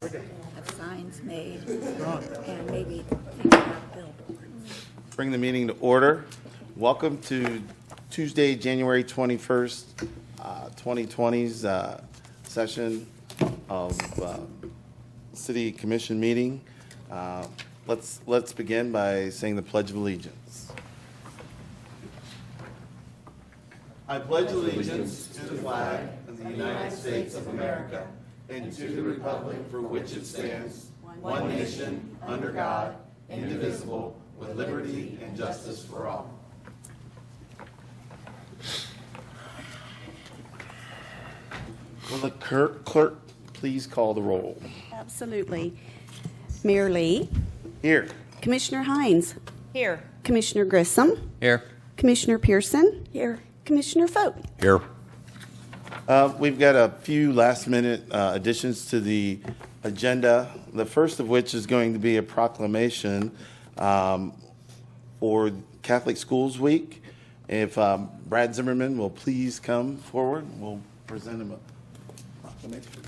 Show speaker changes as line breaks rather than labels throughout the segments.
Have signs made and maybe think about billboards.
Bring the meeting to order. Welcome to Tuesday, January 21st, 2020's session of City Commission meeting. Let's begin by saying the Pledge of Allegiance. I pledge allegiance to the flag of the United States of America and to the republic for which it stands, one nation, under God, indivisible, with liberty and justice for all. Will the clerk please call the roll?
Absolutely. Mayor Lee.
Here.
Commissioner Hines.
Here.
Commissioner Grissom.
Here.
Commissioner Pearson.
Here,
Commissioner Foat.
Here.
We've got a few last-minute additions to the agenda, the first of which is going to be a proclamation for Catholic Schools Week. If Brad Zimmerman will please come forward, we'll present him a proclamation.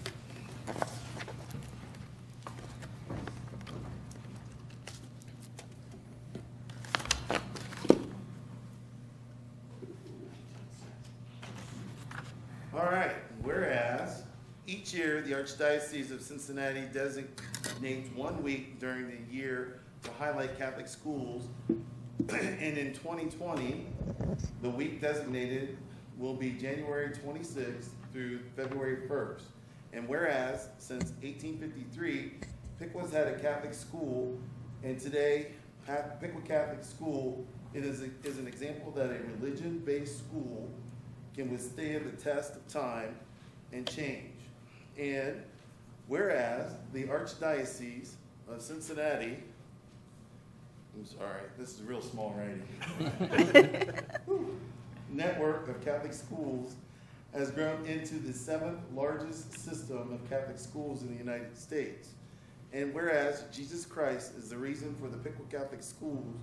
All right, whereas each year the Archdiocese of Cincinnati designates 1 week during the year to highlight Catholic schools, and in 2020, the week designated will be January 26th through February 1st. And whereas since 1853, Piqua's had a Catholic school, and today Piqua Catholic School is an example that a religion-based school can withstand the test of time and change. And whereas the Archdiocese of Cincinnati, I'm sorry, this is real small writing, network of Catholic schools has grown into the 7th largest system of Catholic schools in the United States. And whereas Jesus Christ is the reason for the Piqua Catholic schools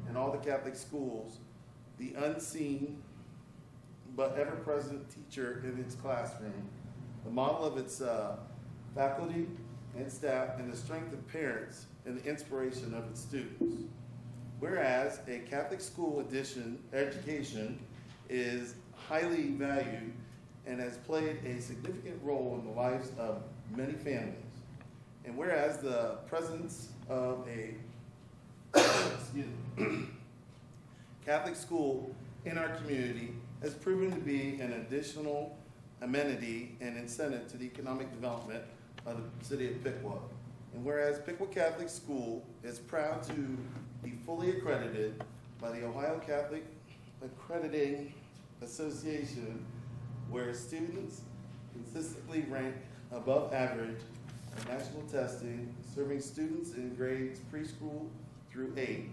and all the Catholic schools, the unseen but ever-present teacher in its classroom, the model of its faculty and staff, and the strength of parents and the inspiration of its students. Whereas a Catholic school education is highly valued and has played a significant role in the lives of many families. And whereas the presence of a Catholic school in our community has proven to be an additional amenity and incentive to the economic development of the city of Piqua. And whereas Piqua Catholic School is proud to be fully accredited by the Ohio Catholic Accrediting Association, where students consistently rank above average on national testing, serving students in grades preschool through 8.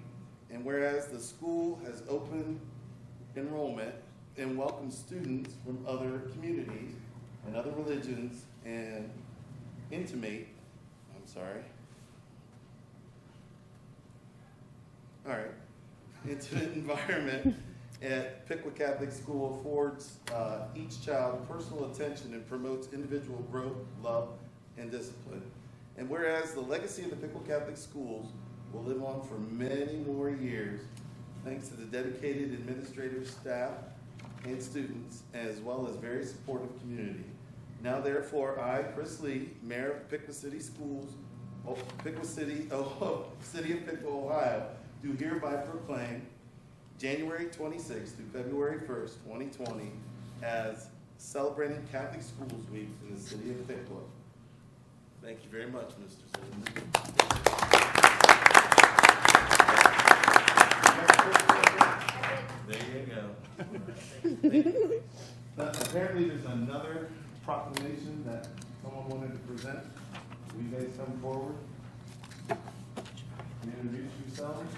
And whereas the school has open enrollment and welcomes students from other communities and other religions and intimate environment at Piqua Catholic School affords each child personal attention and promotes individual growth, love, and discipline. And whereas the legacy of the Piqua Catholic Schools will live on for many more years, thanks to the dedicated administrative staff and students, as well as very supportive community. Now, therefore, I, Chris Lee, Mayor of Piqua City Schools, City of Piqua, Ohio, do hereby proclaim January 26th through February 1st, 2020, as celebrating Catholic Schools Week in the city of Piqua. Thank you very much, Mr. Zimmerman. There you go. Apparently, there's another proclamation that someone wanted to present. Will you guys come forward and introduce yourselves?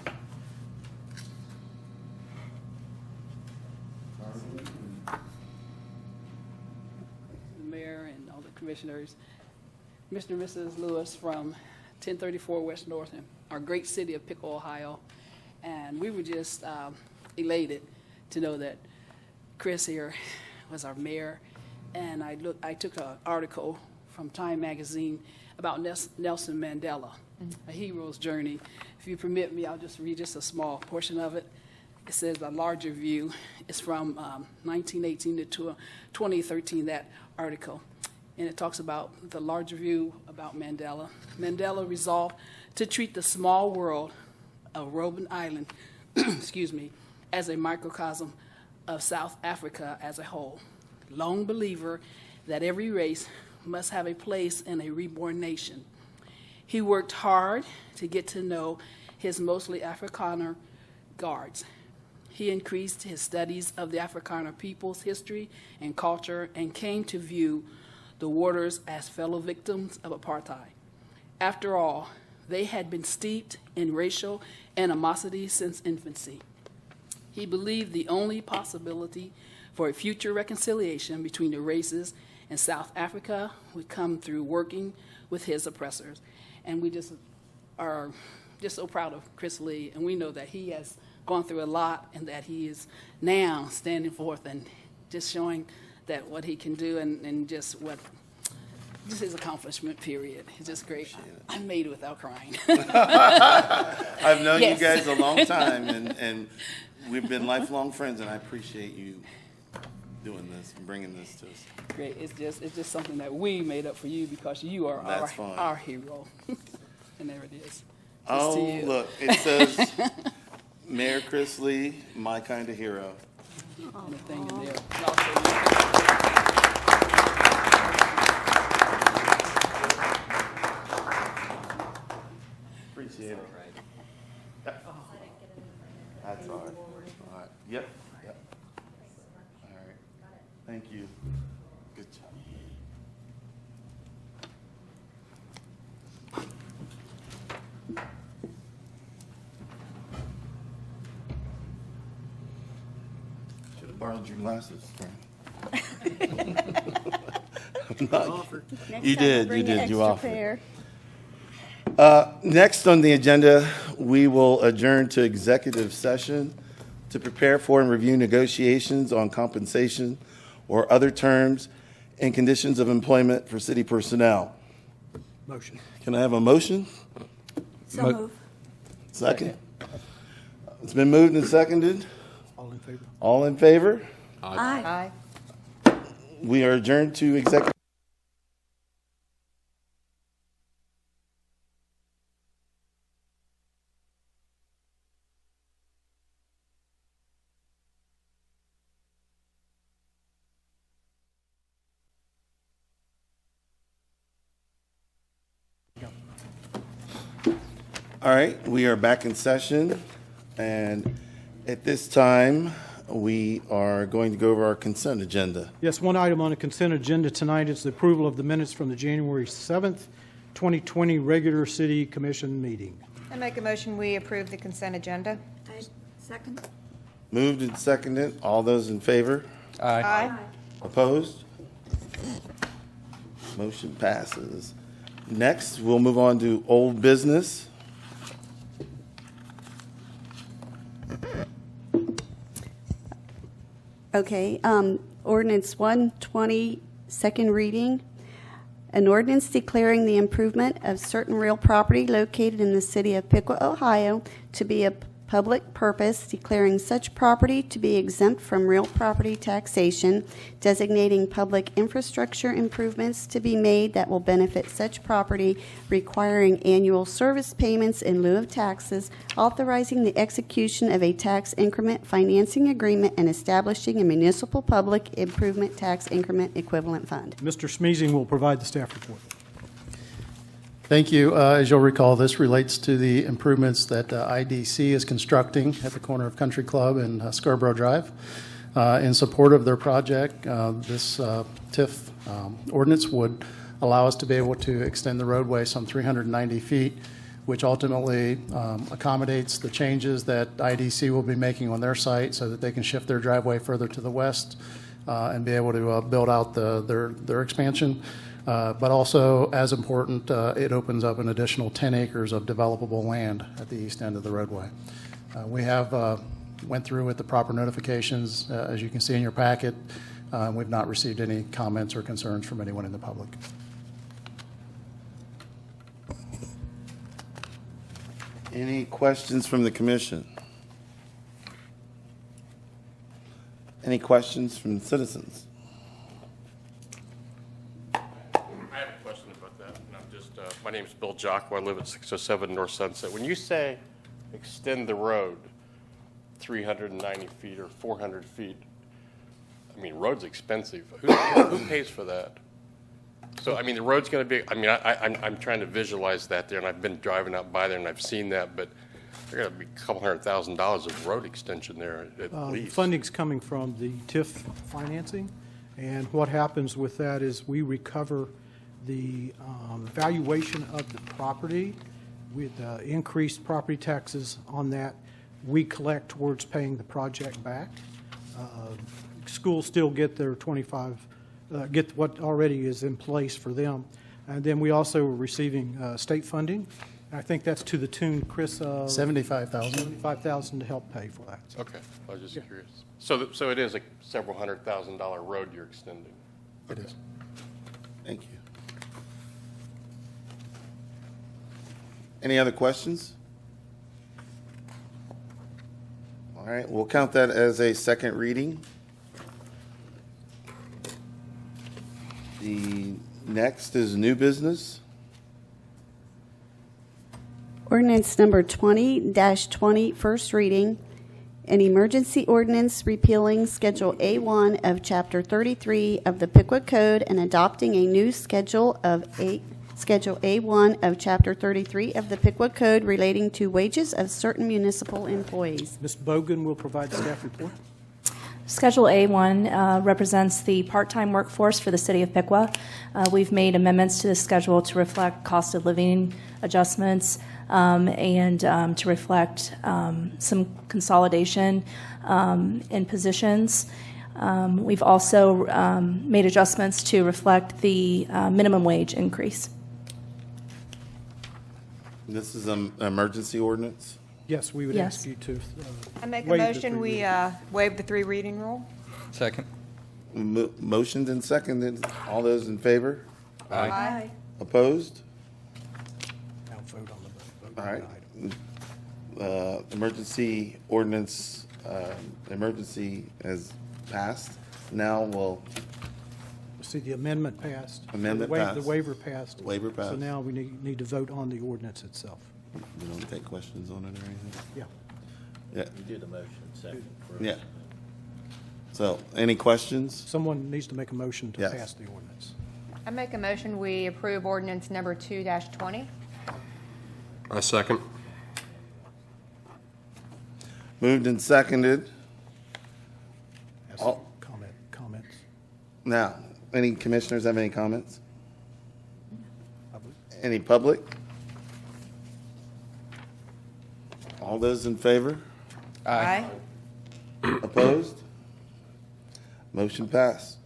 The mayor and all the commissioners, Mr. and Mrs. Lewis from 1034 West North, our great city of Piqua, Ohio. And we were just elated to know that Chris here was our mayor. And I took an article from Time magazine about Nelson Mandela, a hero's journey. If you permit me, I'll just read just a small portion of it. It says a larger view. It's from 1918 to 2013, that article. And it talks about the larger view about Mandela. Mandela resolved to treat the small world of Robben Island, excuse me, as a microcosm of South Africa as a whole. Long believer that every race must have a place in a reborn nation. He worked hard to get to know his mostly Afrikaner guards. He increased his studies of the Afrikaner people's history and culture and came to view the Waters as fellow victims of apartheid. After all, they had been steeped in racial animosity since infancy. He believed the only possibility for a future reconciliation between the races in South Africa would come through working with his oppressors. And we just are just so proud of Chris Lee, and we know that he has gone through a lot and that he is now standing forth and just showing that what he can do and just his accomplishment, period. It's just great. I made it without crying.
I've known
Yes.
you guys a long time, and we've been lifelong friends, and I appreciate you doing this and bringing this to us.
Great. It's just something that we made up for you because you are
That's fine.
our hero. And there it is. Just to
Oh,
you.
look, it says, Mayor Chris Lee, my kind of hero.
And the thing in there. And also,
Appreciate it. Yep. That's all right. All right. Yep. Yep. All right. Thank you. Good job. Should have borrowed your glasses, friend. You did, you offered. Next on the agenda, we will adjourn to executive session to prepare for and review negotiations on compensation or other terms and conditions of employment for city personnel.
Motion.
Can I have a motion?
So move.
Second? It's been moved and seconded.
All in favor?
All in favor?
Aye.
We are adjourned to executive. All right, we are back in session, and at this time, we are going to go over our consent agenda.
Yes, one item on the consent agenda tonight is the approval of the minutes from the January 7th, 2020 regular city commission meeting.
I make a motion, we approve the consent agenda.
I second.
Moved and seconded. All those in favor?
Aye.
Opposed? Motion passes. Next, we'll move on to old business.
Okay, ordinance 120, second reading. An ordinance declaring the improvement of certain real property located in the city of Piqua, Ohio, to be a public purpose, declaring such property to be exempt from real property taxation, designating public infrastructure improvements to be made that will benefit such property, requiring annual service payments in lieu of taxes, authorizing the execution of a tax increment financing agreement, and establishing a municipal public improvement tax increment equivalent fund.
Mr. Smeezing will provide the staff report.
Thank you. As you'll recall, this relates to the improvements that IDC is constructing at the corner of Country Club and Scarborough Drive. In support of their project, this TIF ordinance would allow us to be able to extend the roadway some 390 feet, which ultimately accommodates the changes that IDC will be making on their site so that they can shift their driveway further to the west and be able to build out their expansion. But also, as important, it opens up an additional 10 acres of developable land at the east end of the roadway. We have went through with the proper notifications, as you can see in your packet. We've not received any comments or concerns from anyone in the public.
Any questions from the commission? Any questions from citizens?
I have a question about that, and I'm just, my name's Bill Jocko, I live at 607 North Sunset. When you say extend the road 390 feet or 400 feet, I mean, road's expensive. Who pays for that? So, I mean, the road's going to be, I mean, I'm trying to visualize that there, and I've been driving out by there, and I've seen that, but there's going to be a couple $100,000 of road extension there at least.
Funding's coming from the TIF financing, and what happens with that is we recover the valuation of the property with increased property taxes on that. We collect towards paying the project back. Schools still get their 25, get what already is in place for them. And then we also are receiving state funding. I think that's to the tune, Chris, of
$75,000.
$75,000 to help pay for that.
Okay, I was just curious. So it is a several $100,000 road you're extending?
It is.
Thank you. Any other questions? All right, we'll count that as a second reading. The next is new business.
Ordinance number 20-20, first reading. An emergency ordinance repealing Schedule A1 of Chapter 33 of the Piqua Code and adopting a new Schedule A1 of Chapter 33 of the Piqua Code relating to wages of certain municipal employees.
Ms. Bogan will provide the staff report.
Schedule A1 represents the part-time workforce for the city of Piqua. We've made amendments to the schedule to reflect cost of living adjustments and to reflect some consolidation in positions. We've also made adjustments to reflect the minimum wage increase.
This is an emergency ordinance.
Yes, we would
Yes.
ask you to
I make a
waive the
motion,
three
we
readings.
waive the three reading rule.
Second.
Motioned and seconded. All those in favor?
Aye.
Opposed?
Now vote on the vote.
All right.
Item.
Emergency ordinance, emergency has passed. Now we'll,
See, the amendment passed.
Amendment
The
passed.
The waiver passed.
Waiver
So
passed.
now we need to vote on the ordinance itself.
we don't take questions on it or anything?
Yeah.
Yeah,
You do the motion second first.
yeah. So, any questions?
Someone needs to make a motion to
Yes.
pass the ordinance.
I make a motion, we approve ordinance number 2-20.
I second.
Moved and seconded.
Ask
All-
comments.
Now, any commissioners have any comments? Any public? All those in favor?
Aye.
Opposed? Motion passed.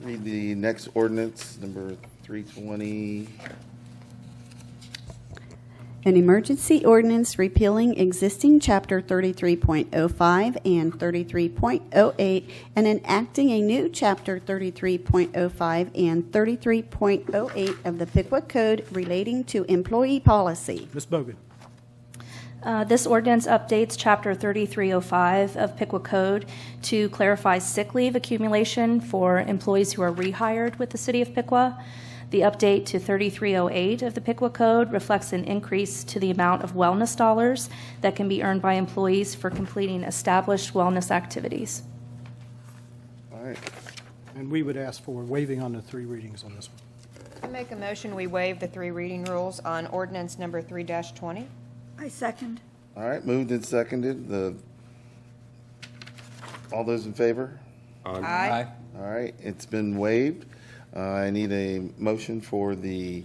Read the next ordinance, number 320.
An emergency ordinance repealing existing Chapter 33.05 and 33.08 and enacting a new Chapter 33.05 and 33.08 of the Piqua Code relating to employee policy.
Ms. Bogan.
This ordinance updates Chapter 3305 of Piqua Code to clarify sick leave accumulation for employees who are rehired with the city of Piqua. The update to 3308 of the Piqua Code reflects an increase to the amount of wellness dollars that can be earned by employees for completing established wellness activities.
All right.
And we would ask for waiving on the three readings on this one.
I make a motion, we waive the three reading rules on ordinance number 3-20.
I second.
All right, moved and seconded. All those in favor?
Aye.
All right, it's been waived. I need a motion for the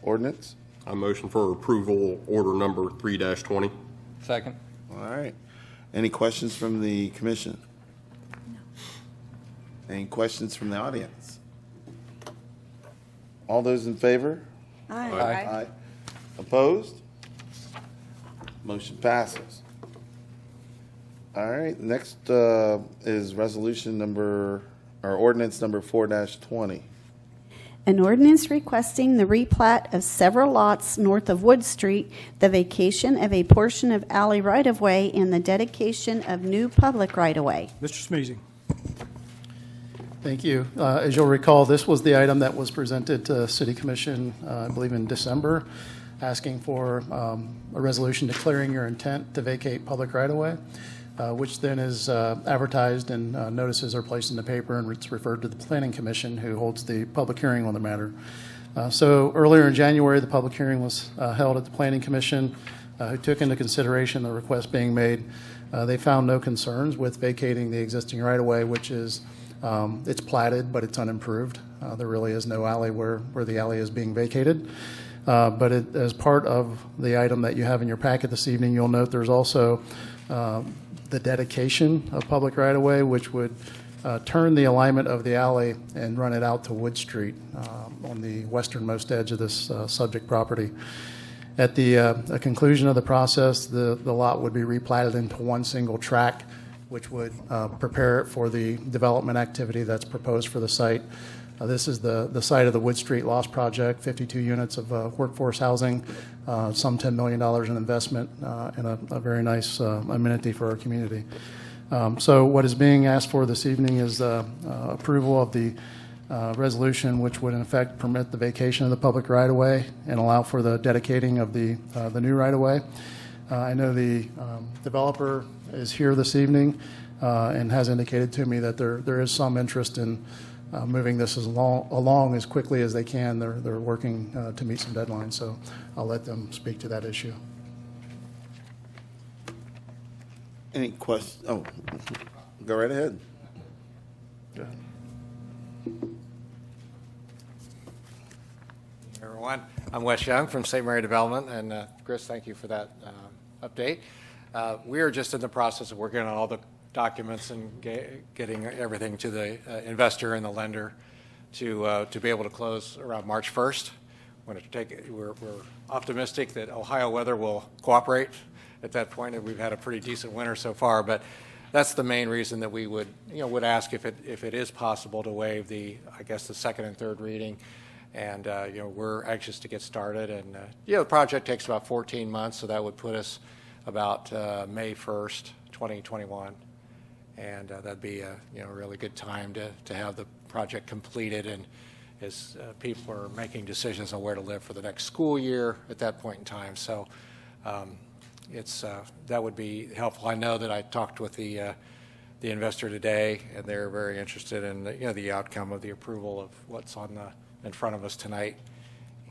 ordinance.
I motion for approval, order number 3-20.
Second.
All right. Any questions from the commission? Any questions from the audience? All those in favor?
Aye.
Aye. Opposed? Motion passes. All right, next is resolution number, or ordinance number 4-20.
An ordinance requesting the replat of several lots north of Wood Street, the vacation of a portion of alley right-of-way, and the dedication of new public right-of-way.
Mr. Smeezing.
Thank you. As you'll recall, this was the item that was presented to City Commission, I believe in December, asking for a resolution declaring your intent to vacate public right-of-way, which then is advertised and notices are placed in the paper, and it's referred to the Planning Commission, who holds the public hearing on the matter. So earlier in January, the public hearing was held at the Planning Commission, who took into consideration the request being made. They found no concerns with vacating the existing right-of-way, which is it's platted, but it's unimproved. There really is no alley where the alley is being vacated. But as part of the item that you have in your packet this evening, you'll note there's also the dedication of public right-of-way, which would turn the alignment of the alley and run it out to Wood Street on the westernmost edge of this subject property. At the conclusion of the process, the lot would be replatted into one single tract, which would prepare it for the development activity that's proposed for the site. This is the site of the Wood Street Loss Project, 52 units of workforce housing, some $10 million in investment, and a very nice amenity for our community. So what is being asked for this evening is approval of the resolution, which would in effect permit the vacation of the public right-of-way and allow for the dedicating of the new right-of-way. I know the developer is here this evening and has indicated to me that there is some interest in moving this along as quickly as they can. They're working to meet some deadlines, so I'll let them speak to that issue.
Any questions? Oh, go right ahead. Go ahead.
Everyone, I'm Wes Young from St. Mary Development, and Chris, thank you for that update. We are just in the process of working on all the documents and getting everything to the investor and the lender to be able to close around March 1st. We're optimistic that Ohio weather will cooperate at that point, and we've had a pretty decent winter so far. But that's the main reason that we would ask if it is possible to waive the second and third reading. And we're anxious to get started. And the project takes about 14 months, so that would put us about May 1st, 2021. And that'd be a really good time to have the project completed, and as people are making decisions on where to live for the next school year at that point in time. So that would be helpful. I know that I talked with the investor today, and they're very interested in the outcome of the approval of what's in front of us tonight,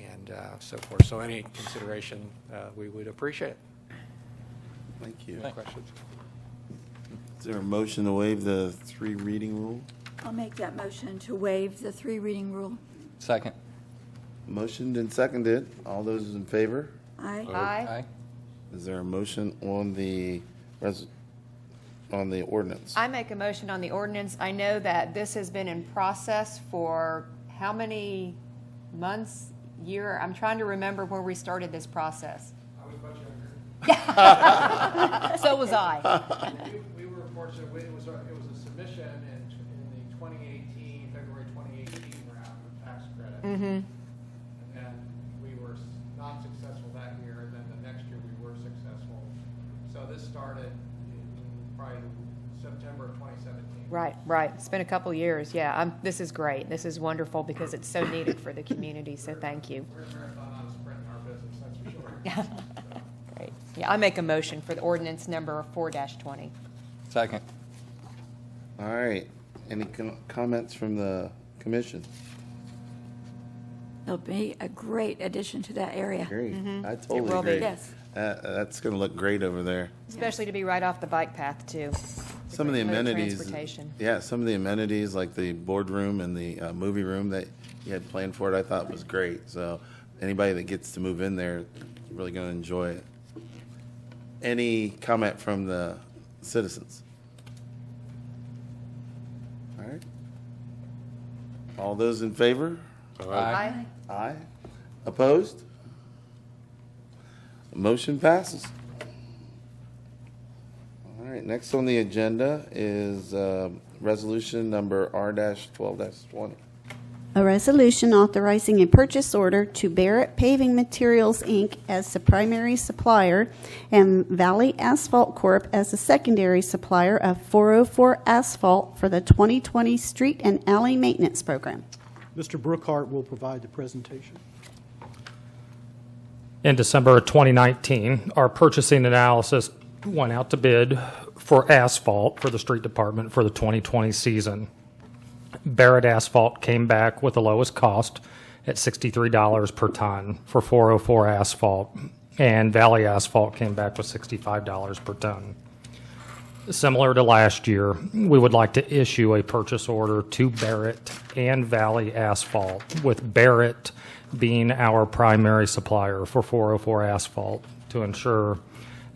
and so forth. So any consideration we would appreciate.
Thank you.
Any questions?
Is there a motion to waive the 3 reading rule?
I'll make that motion to waive the 3 reading rule.
Second.
Motioned and seconded. All those in favor?
Aye.
Aye.
Is there a motion on the ordinance?
I make a motion on the ordinance. I know that this has been in process for how many months, year? I'm trying to remember where we started this process.
I was much younger.
So was I.
We were fortunate. It was a submission in the 2018, February 2018 round of tax credit.
Mm-hmm.
And then we were not successful that year, and then the next year we were successful. So this started in probably September of 2017.
Right. It's been a couple years. Yeah, this is great. This is wonderful because it's so needed for the community. So thank you.
We're a marathon, not a sprint in our business, that's for sure.
Great. Yeah, I make a motion for the ordinance number 4-20.
Second.
All right. Any comments from the commission?
It'll be a great addition to that area.
Great. I
It
totally
will be.
agree.
Yes.
That's going to look great over there.
Especially to be right off the bike path, too.
Some of the
Great mode of
amenities.
transportation.
Yeah, some of the amenities like the boardroom and the movie room that you had planned for it, I thought was great. So anybody that gets to move in there is really going to enjoy it. Any comment from the citizens? All right. All those in favor?
Aye.
Aye. Opposed? Motion passes. All right, next on the agenda is resolution number R-12-20.
A resolution authorizing a purchase order to Barrett Paving Materials, Inc. as the primary supplier and Valley Asphalt Corp. as the secondary supplier of 404 asphalt for the 2020 street and alley maintenance program.
Mr. Brookhart will provide the presentation.
In December of 2019, our purchasing analysis went out to bid for asphalt for the street department for the 2020 season. Barrett Asphalt came back with the lowest cost at $63 per ton for 404 asphalt, and Valley Asphalt came back with $65 per ton. Similar to last year, we would like to issue a purchase order to Barrett and Valley Asphalt, with Barrett being our primary supplier for 404 asphalt, to ensure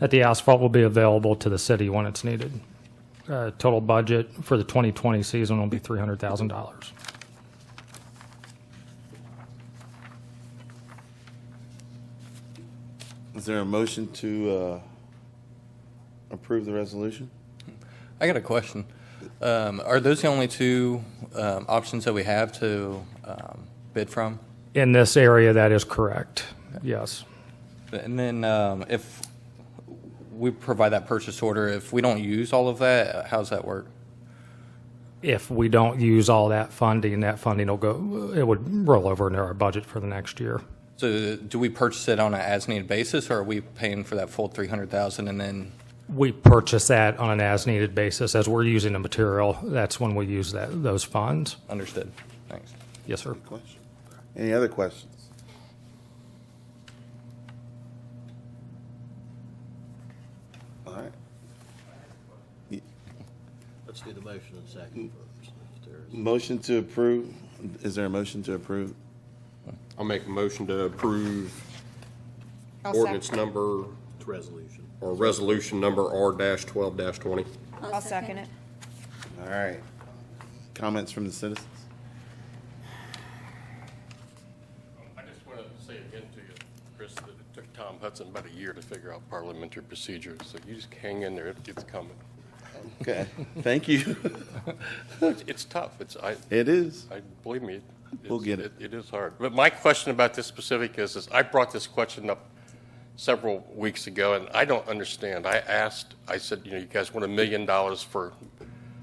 that the asphalt will be available to the city when it's needed. Total budget for the 2020 season will be $300,000.
Is there a motion to approve the resolution?
I got a question. Are those the only two options that we have to bid from?
In this area, that is correct. Yes.
And then if we provide that purchase order, if we don't use all of that, how does that work?
If we don't use all that funding will go, it would roll over into our budget for the next year.
So do we purchase it on an as-needed basis, or are we paying for that full $300,000 and then?
We purchase that on an as-needed basis. As we're using the material, that's when we use those funds.
Understood. Thanks.
Yes, sir.
Question. Any other questions? All right.
Let's do the motion and second first. If there's-
Motion to approve. Is there a motion to approve?
I'll make a motion to approve
I'll
ordinance
second.
number,
It's resolution.
or resolution number R-12-20.
I'll second it.
All right. Comments from the citizens?
I just want to say again to you, Chris, that it took Tom Hudson about a year to figure out parliamentary procedures, so you just hang in there, it's coming.
Okay. Thank you.
It's tough,
It is.
believe me.
We'll get it.
It is hard. But my question about this specific is I brought this question up several weeks ago, and I don't understand. I said, you guys want $1 million for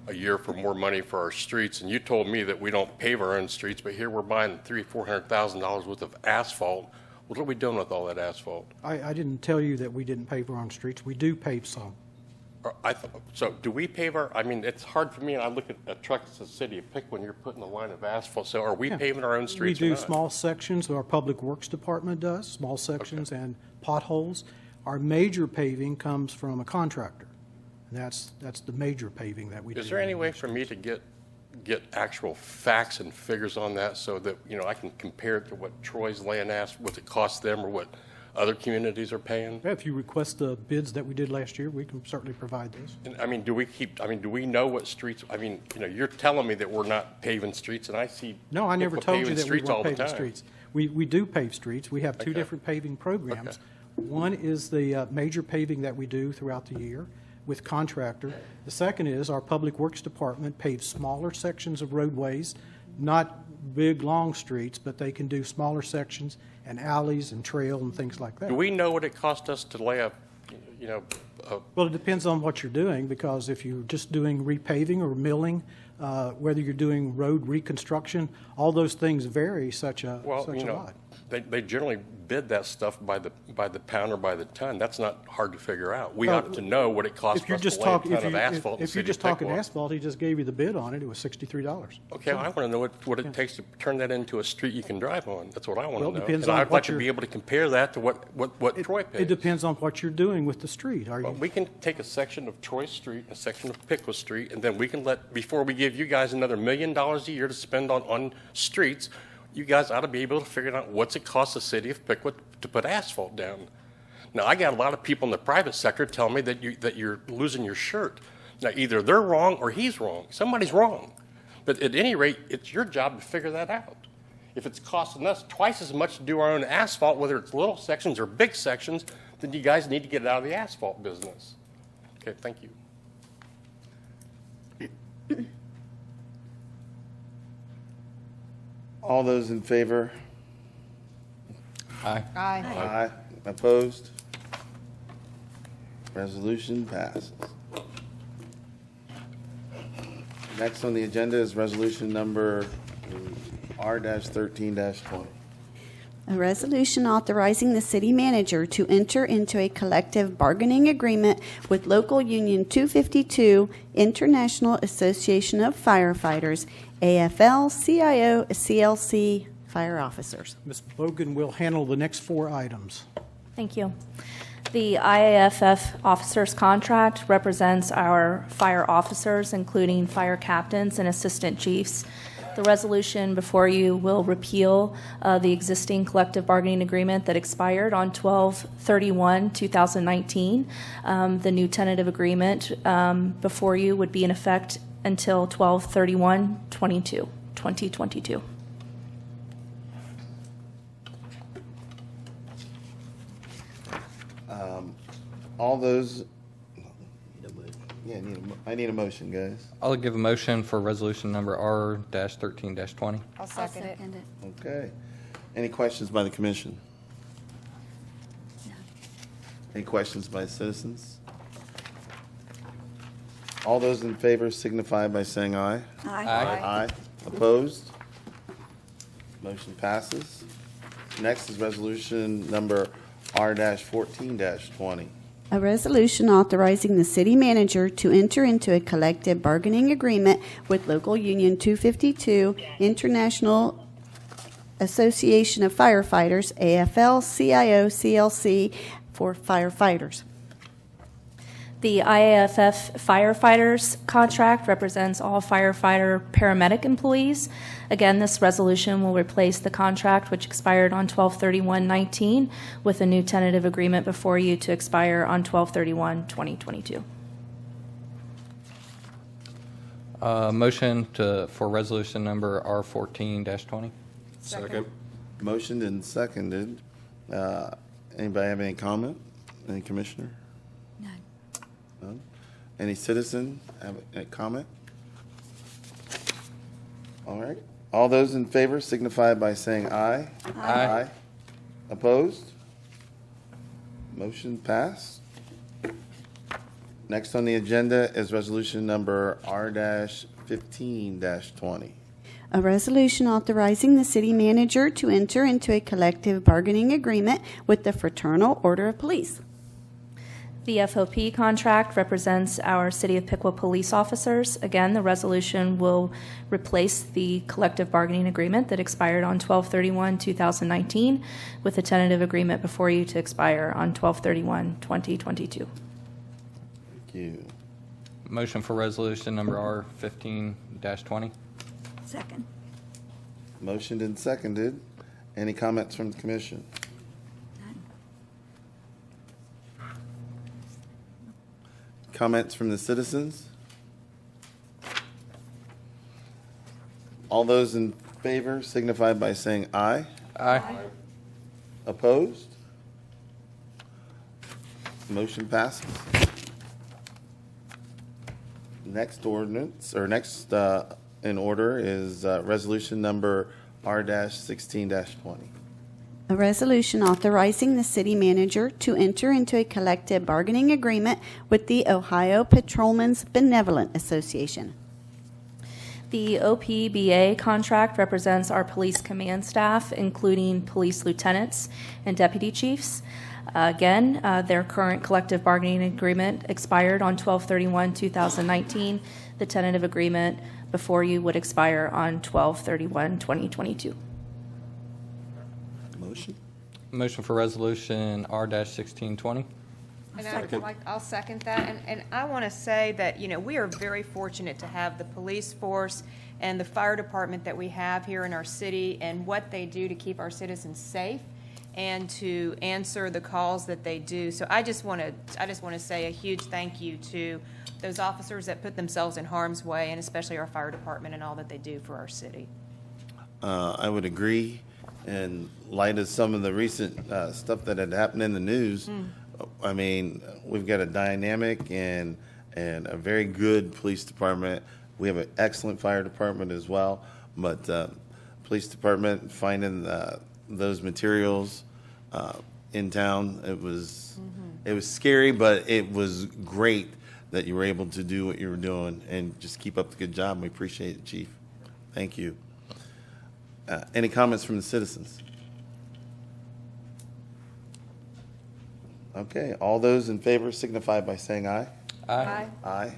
a year for more money for our streets, and you told me that we don't pave our own streets, but here we're buying $300,000-$400,000 worth of asphalt. What are we doing with all that asphalt?
I didn't tell you that we didn't pave our own streets. We do pave some.
So do we pave it's hard for me, and I look at a truck that says City of Piqua, when you're putting a line of asphalt, so are we
Yeah.
paving our own streets
We
or
do
not?
small sections, our Public Works Department does, small sections and potholes. Our major paving comes from a contractor. And that's the major paving that we do.
Is there any way for me to get actual facts and figures on that so that, I can compare it to what Troy's land asked, what it costs them, or what other communities are paying?
Yeah, if you request the bids that we did last year, we can certainly provide those.
And, do we know what streets, you're telling me that we're not paving streets, and I see
No, I never
people
told you
paving
that we
streets all
weren't
the
paving
time.
streets. We do pave streets. We have two
Okay.
different paving programs.
Okay.
One is the major paving that we do throughout the year with contractor. The second is our Public Works Department paves smaller sections of roadways, not big, long streets, but they can do smaller sections and alleys and trail and things like that.
Do we know what it cost us to lay up,
Well, it depends on what you're doing, because if you're just doing repaving or milling, whether you're doing road reconstruction, all those things vary such a lot.
They generally bid that stuff by the pound or by the ton. That's not hard to figure out. We
Well,
ought to know what it costs
If you're
us
just
to lay a
talking,
ton of asphalt in the
if you're
city
just
of
talking
Piqua.
asphalt, he just gave you the bid on it, it was $63.
Okay, I want to know what it takes to turn that into a street you can drive on. That's what I want
Well,
to
it
know.
depends
And
on
I'd
what
like to
you're-
be able to compare that to what Troy pays.
It depends on what you're doing with the street. Are
Well,
you,
we can take a section of Troy Street, a section of Piqua Street, and then we can before we give you guys another $1 million a year to spend on streets, you guys ought to be able to figure out what's it cost the city of Piqua to put asphalt down. Now, I got a lot of people in the private sector telling me that you're losing your shirt. Now, either they're wrong or he's wrong. Somebody's wrong. But at any rate, it's your job to figure that out. If it's costing us twice as much to do our own asphalt, whether it's little sections or big sections, then you guys need to get out of the asphalt business. Okay, thank you.
All those in favor?
Aye.
Aye.
Aye. Opposed? Resolution passes. Next on the agenda is resolution number R-13-20.
A resolution authorizing the city manager to enter into a collective bargaining agreement with Local Union 252 International Association of Firefighters, AFL-CIO CLC Fire Officers.
Ms. Bogan will handle the next 4 items.
Thank you. The IAFF officers contract represents our fire officers, including fire captains and assistant chiefs. The resolution before you will repeal the existing collective bargaining agreement that expired on 12/31/2019. The new tentative agreement before you would be in effect until 12/31/2022.
All those,
No motion.
yeah, I need a motion, guys.
I'll give a motion for resolution number R-13-20.
I'll second it.
Okay. Any questions by the commission? Any questions by citizens? All those in favor signify by saying aye.
Aye.
Aye. Opposed? Motion passes. Next is resolution number R-14-20.
A resolution authorizing the city manager to enter into a collective bargaining agreement with Local Union 252 International Association of Firefighters, AFL-CIO CLC, for firefighters.
The IAFF firefighters contract represents all firefighter paramedic employees. Again, this resolution will replace the contract which expired on 12/31/19 with a new tentative agreement before you to expire on 12/31/2022.
Motion for resolution number R-14-20.
Second.
Motioned and seconded. Anybody have any comment? Any commissioner? None? Any citizen have a comment? All right. All those in favor signify by saying aye.
Aye.
Opposed? Motion passed. Next on the agenda is resolution number R-15-20.
A resolution authorizing the city manager to enter into a collective bargaining agreement with the Fraternal Order of Police.
The FOP contract represents our City of Piqua police officers. Again, the resolution will replace the collective bargaining agreement that expired on 12/31/2019 with a tentative agreement before you to expire on 12/31/2022.
Thank you.
Motion for resolution number R-15-20.
Second.
Motioned and seconded. Any comments from the commission? Comments from the citizens? All those in favor signify by saying aye.
Aye.
Opposed? Motion passes. Next ordinance, or next in order is resolution number R-16-20.
A resolution authorizing the city manager to enter into a collective bargaining agreement with the Ohio Patrolmen's Benevolent Association.
The OPBA contract represents our police command staff, including police lieutenants and deputy chiefs. Again, their current collective bargaining agreement expired on 12/31/2019. The tentative agreement before you would expire on 12/31/2022.
Motion?
Motion for resolution R-16-20.
And I'll second that. And I want to say that, we are very fortunate to have the police force and the fire department that we have here in our city and what they do to keep our citizens safe and to answer the calls that they do. So I just want to say a huge thank you to those officers that put themselves in harm's way, and especially our fire department and all that they do for our city.
I would agree. In light of some of the recent stuff that had happened in the news, I mean, we've got a dynamic and a very good police department. We have an excellent fire department as well, but police department finding those materials in town. It was scary, but it was great that you were able to do what you were doing and just keep up the good job. We appreciate it, Chief. Thank you. Any comments from the citizens? Okay, all those in favor signify by saying aye.
Aye.
Aye.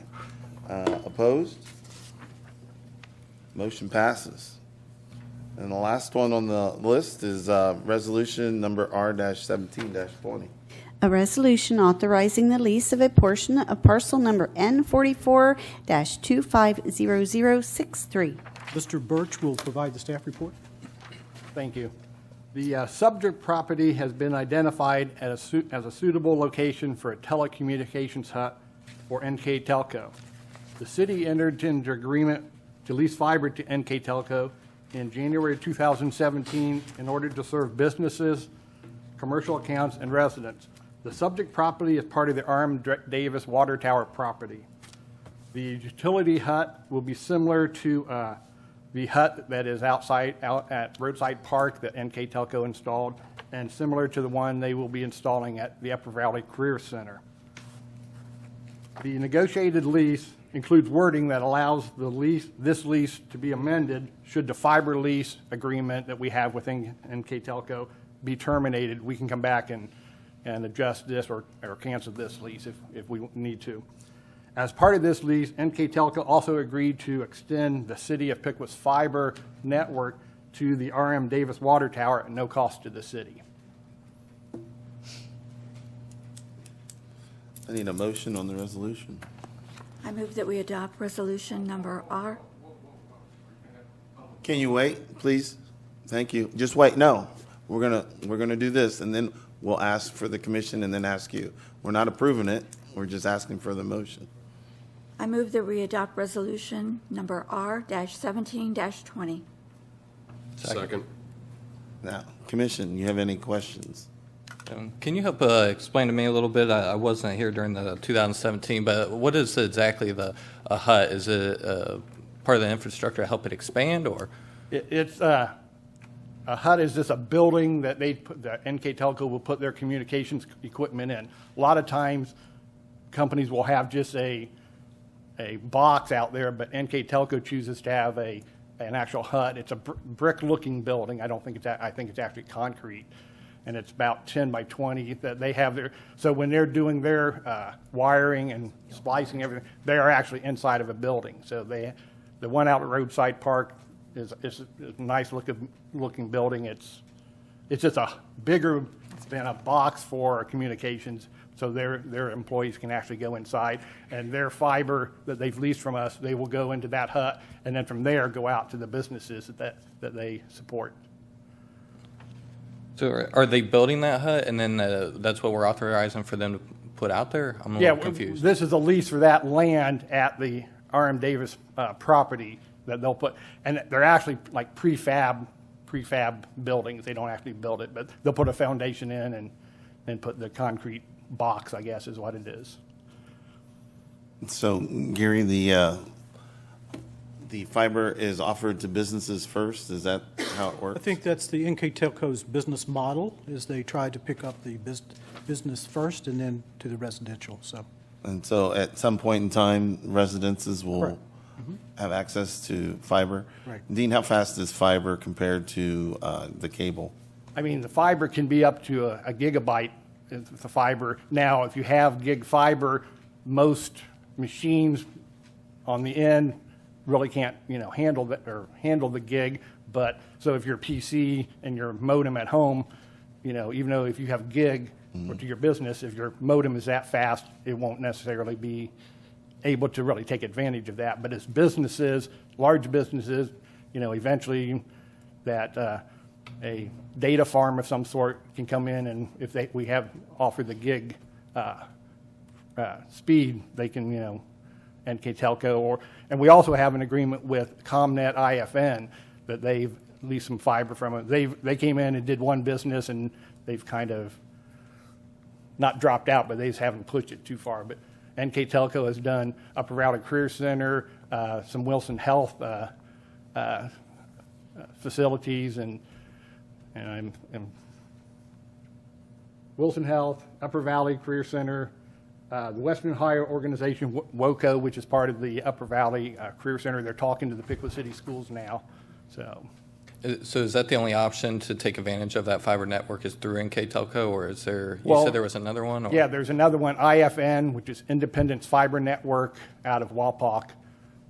Opposed? Motion passes. And the last one on the list is resolution number R-17-20.
A resolution authorizing the lease of a portion of parcel number N44-250063.
Mr. Birch will provide the staff report.
Thank you. The subject property has been identified as a suitable location for a telecommunications hut for NK Telco. The city entered into agreement to lease fiber to NK Telco in January 2017 in order to serve businesses, commercial accounts, and residents. The subject property is part of the R.M. Davis Water Tower property. The utility hut will be similar to the hut that is out at Roadside Park that NK Telco installed, and similar to the one they will be installing at the Upper Valley Career Center. The negotiated lease includes wording that allows this lease to be amended should the fiber lease agreement that we have with NK Telco be terminated. We can come back and adjust this or cancel this lease if we need to. As part of this lease, NK Telco also agreed to extend the City of Piqua's fiber network to the R.M. Davis Water Tower at no cost to the city.
I need a motion on the resolution.
I move that we adopt resolution number R.
Can you wait, please? Thank you. Just wait. No, we're gonna do this, and then we'll ask for the commission, and then ask you. We're not approving it. We're just asking for the motion.
I move that we adopt resolution number R-17-20.
Second.
Now, commission, you have any questions?
Can you help explain to me a little bit? I wasn't here during the 2017, but what is exactly a hut? Is it part of the infrastructure to help it expand, or?
It's a hut is just a building that the NK Telco will put their communications equipment in. A lot of times, companies will have just a box out there, but NK Telco chooses to have an actual hut. It's a brick-looking building. I think it's actually concrete, and it's about 10 by 20 that they have there. So when they're doing their wiring and splicing everything, they are actually inside of a building. So the one out at Roadside Park is a nice looking building. It's just a bigger than a box for communications, so their employees can actually go inside, and their fiber that they've leased from us, they will go into that hut, and then from there go out to the businesses that they support.
So are they building that hut, and then that's what we're authorizing for them to put out there? I'm a little confused.
This is a lease for that land at the R.M. Davis property that they'll put, and they're actually like prefab buildings. They don't actually build it, but they'll put a foundation in and then put the concrete box, I guess, is what it is.
So, Gary, the fiber is offered to businesses first. Is that how it works?
I think that's the NK Telco's business model, is they try to pick up the business first and then to the residential, so.
And so at some point in time, residences will
Correct.
have access to fiber.
Right.
Dean, how fast is fiber compared to the cable?
I mean, the fiber can be up to a gigabyte. The fiber now, if you have gig fiber, most machines on the end really can't, handle the gig. But so if your PC and your modem at home, even though if you have gig or to your business, if your modem is that fast, it won't necessarily be able to really take advantage of that. But as businesses, large businesses, eventually that a data farm of some sort can come in, and if we have offered the gig speed, they can, NK Telco, and we also have an agreement with ComNet IFN that they've leased some fiber from it. They came in and did one business, and they've kind of not dropped out, but they just haven't pushed it too far. But NK Telco has done Upper Valley Career Center, some Wilson Health facilities, and I'm Wilson Health, Upper Valley Career Center, the Western Ohio organization, WOCO, which is part of the Upper Valley Career Center. They're talking to the Piqua City schools now. So
So is that the only option to take advantage of that fiber network is through NK Telco, or is there, you
Well,
said there was another one? Or?
yeah, there's another one, IFN, which is Independence Fiber Network out of Wapak.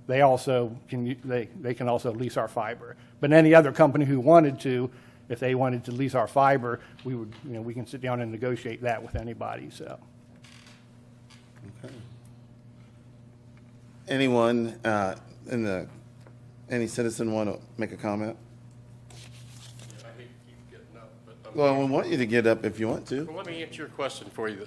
They also they can also lease our fiber. But any other company who wanted to, if they wanted to lease our fiber, we would, we can sit down and negotiate that with anybody, so.
Okay. Anyone any citizen want to make a comment?
I hate to keep getting up, but
Well, I want you to get up if you want to.
well, let me answer your question for you.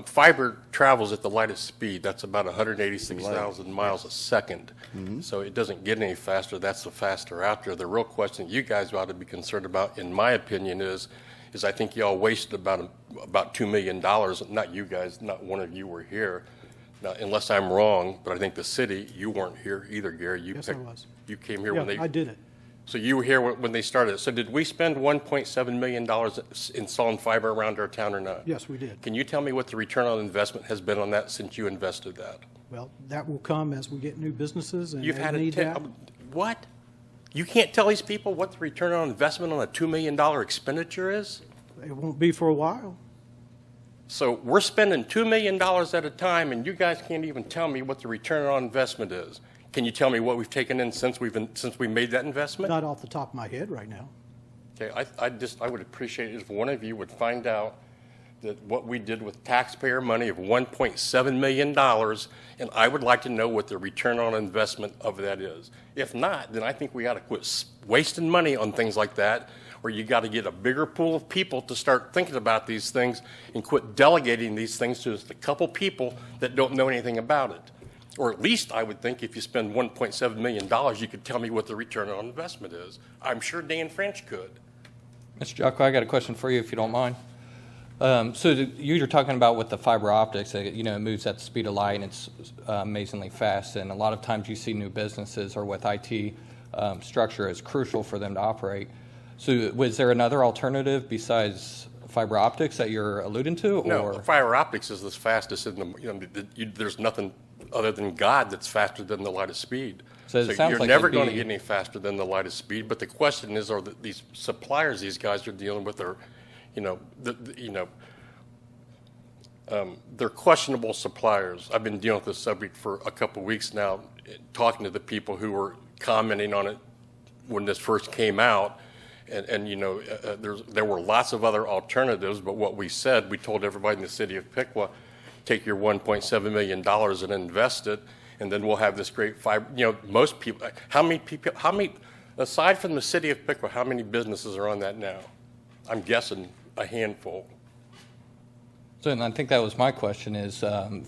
Fiber travels at the lightest speed. That's about 186,000 miles a second. So it doesn't get any faster. That's the faster out there. The real question you guys ought to be concerned about, in my opinion, is I think y'all wasted about $2 million. Not you guys, not one of you were here. Now, unless I'm wrong, but I think the city, you weren't here either, Gary.
Yes, I was.
You came here
Yeah,
when they.
I did it.
So you were here when they started. So did we spend $1.7 million installing fiber around our town or not?
Yes, we did.
Can you tell me what the return on investment has been on that since you invested that?
Well, that will come as we get new businesses and
You've
they
had
need that.
What? You can't tell these people what the return on investment on a $2 million expenditure is?
It won't be for a while.
So we're spending $2 million at a time, and you guys can't even tell me what the return on investment is. Can you tell me what we've taken in since we made that investment?
Not off the top of my head right now.
Okay, I would appreciate it if one of you would find out that what we did with taxpayer money of $1.7 million, and I would like to know what the return on investment of that is. If not, then I think we ought to quit wasting money on things like that, or you got to get a bigger pool of people to start thinking about these things and quit delegating these things to just a couple people that don't know anything about it. Or at least I would think if you spend $1.7 million, you could tell me what the return on investment is. I'm sure Dan French could.
Mr. Jocko, I got a question for you if you don't mind. So you're talking about with the fiber optics, it moves at the speed of light and it's amazingly fast. And a lot of times you see new businesses or with IT structure, it's crucial for them to operate. So was there another alternative besides fiber optics that you're alluding to?
No,
or?
fiber optics is the fastest in the, there's nothing other than God that's faster than the light of speed.
So it sounds
you're
like
never
it'd
going to
be-
get any faster than the light of speed. But the question is, are these suppliers these guys are dealing with are, they're questionable suppliers. I've been dealing with this subject for a couple of weeks now, talking to the people who were commenting on it when this first came out. And there were lots of other alternatives, but what we said, we told everybody in the city of Piqua, take your $1.7 million and invest it, and then we'll have this great fiber. Most people, how many, aside from the city of Piqua, how many businesses are on that now? I'm guessing a handful.
So and I think that was my question is,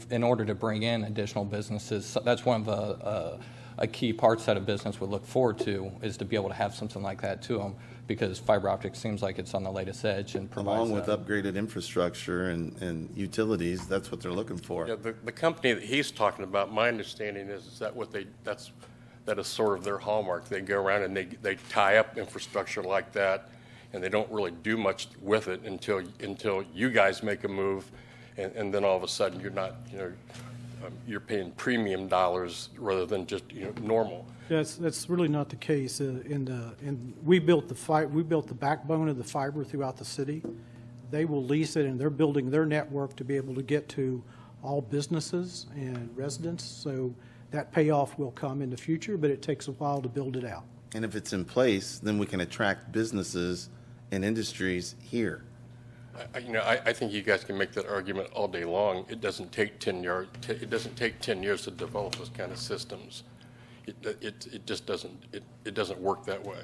in order to bring in additional businesses, that's one of the key parts that a business would look forward to is to be able to have something like that to them, because fiber optics seems like it's on the latest edge and provides
Along with upgraded infrastructure and utilities, that's what they're looking for.
Yeah, the company that he's talking about, my understanding is that that is sort of their hallmark. They go around and they tie up infrastructure like that, and they don't really do much with it until you guys make a move, and then all of a sudden you're not, you're paying premium dollars rather than just normal.
That's really not the case. We built the backbone of the fiber throughout the city. They will lease it, and they're building their network to be able to get to all businesses and residents. So that payoff will come in the future, but it takes a while to build it out.
And if it's in place, then we can attract businesses and industries here.
I think you guys can make that argument all day long. It doesn't take 10 years. It doesn't take 10 years to develop those kind of systems. It just doesn't. It doesn't work that way.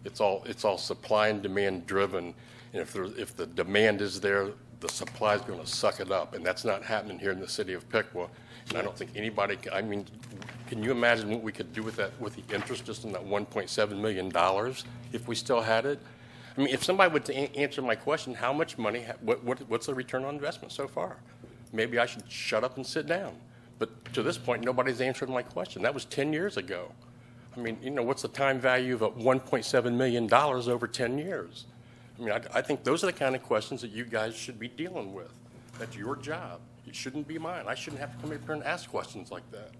It's all supply and demand driven. And if the demand is there, the supply is going to suck it up, and that's not happening here in the city of Piqua. And I don't think anybody. Can you imagine what we could do with that, with the interest just in that $1.7 million if we still had it? If somebody would answer my question, how much money, what's the return on investment so far? Maybe I should shut up and sit down. But to this point, nobody's answered my question. That was 10 years ago. I mean, what's the time value of $1.7 million over 10 years? I mean, I think those are the kind of questions that you guys should be dealing with. That's your job. It shouldn't be mine. I shouldn't have to come up here and ask questions like that.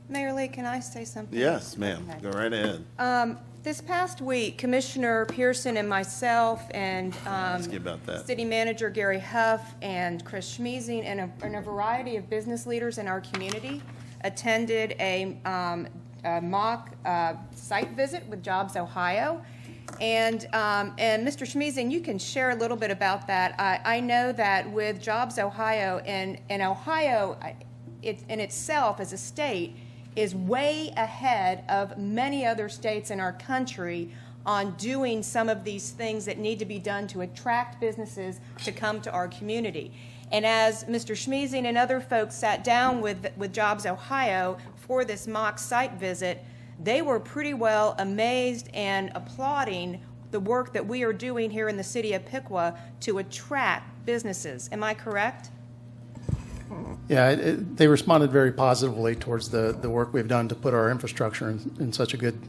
Mayor Lee, can I say something?
Yes, ma'am.
Okay.
Go right ahead.
This past week, Commissioner Pearson and myself and
Ask you about that.
City Manager Gary Huff and Chris Schmeezing and a variety of business leaders in our community attended a mock site visit with Jobs Ohio. And Mr. Schmeezing, you can share a little bit about that. I know that with Jobs Ohio, and Ohio in itself as a state is way ahead of many other states in our country on doing some of these things that need to be done to attract businesses to come to our community. And as Mr. Schmeezing and other folks sat down with Jobs Ohio for this mock site visit, they were pretty well amazed and applauding the work that we are doing here in the city of Piqua to attract businesses. Am I correct?
Yeah, they responded very positively towards the work we've done to put our infrastructure in such a good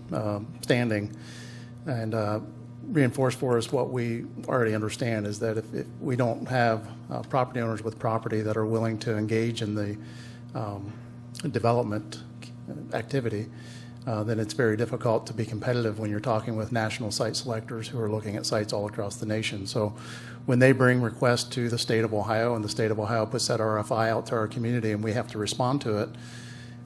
standing, and reinforced for us what we already understand is that if we don't have property owners with property that are willing to engage in the development activity, then it's very difficult to be competitive when you're talking with national site selectors who are looking at sites all across the nation. So when they bring requests to the state of Ohio and the state of Ohio puts that RFI out to our community and we have to respond to it,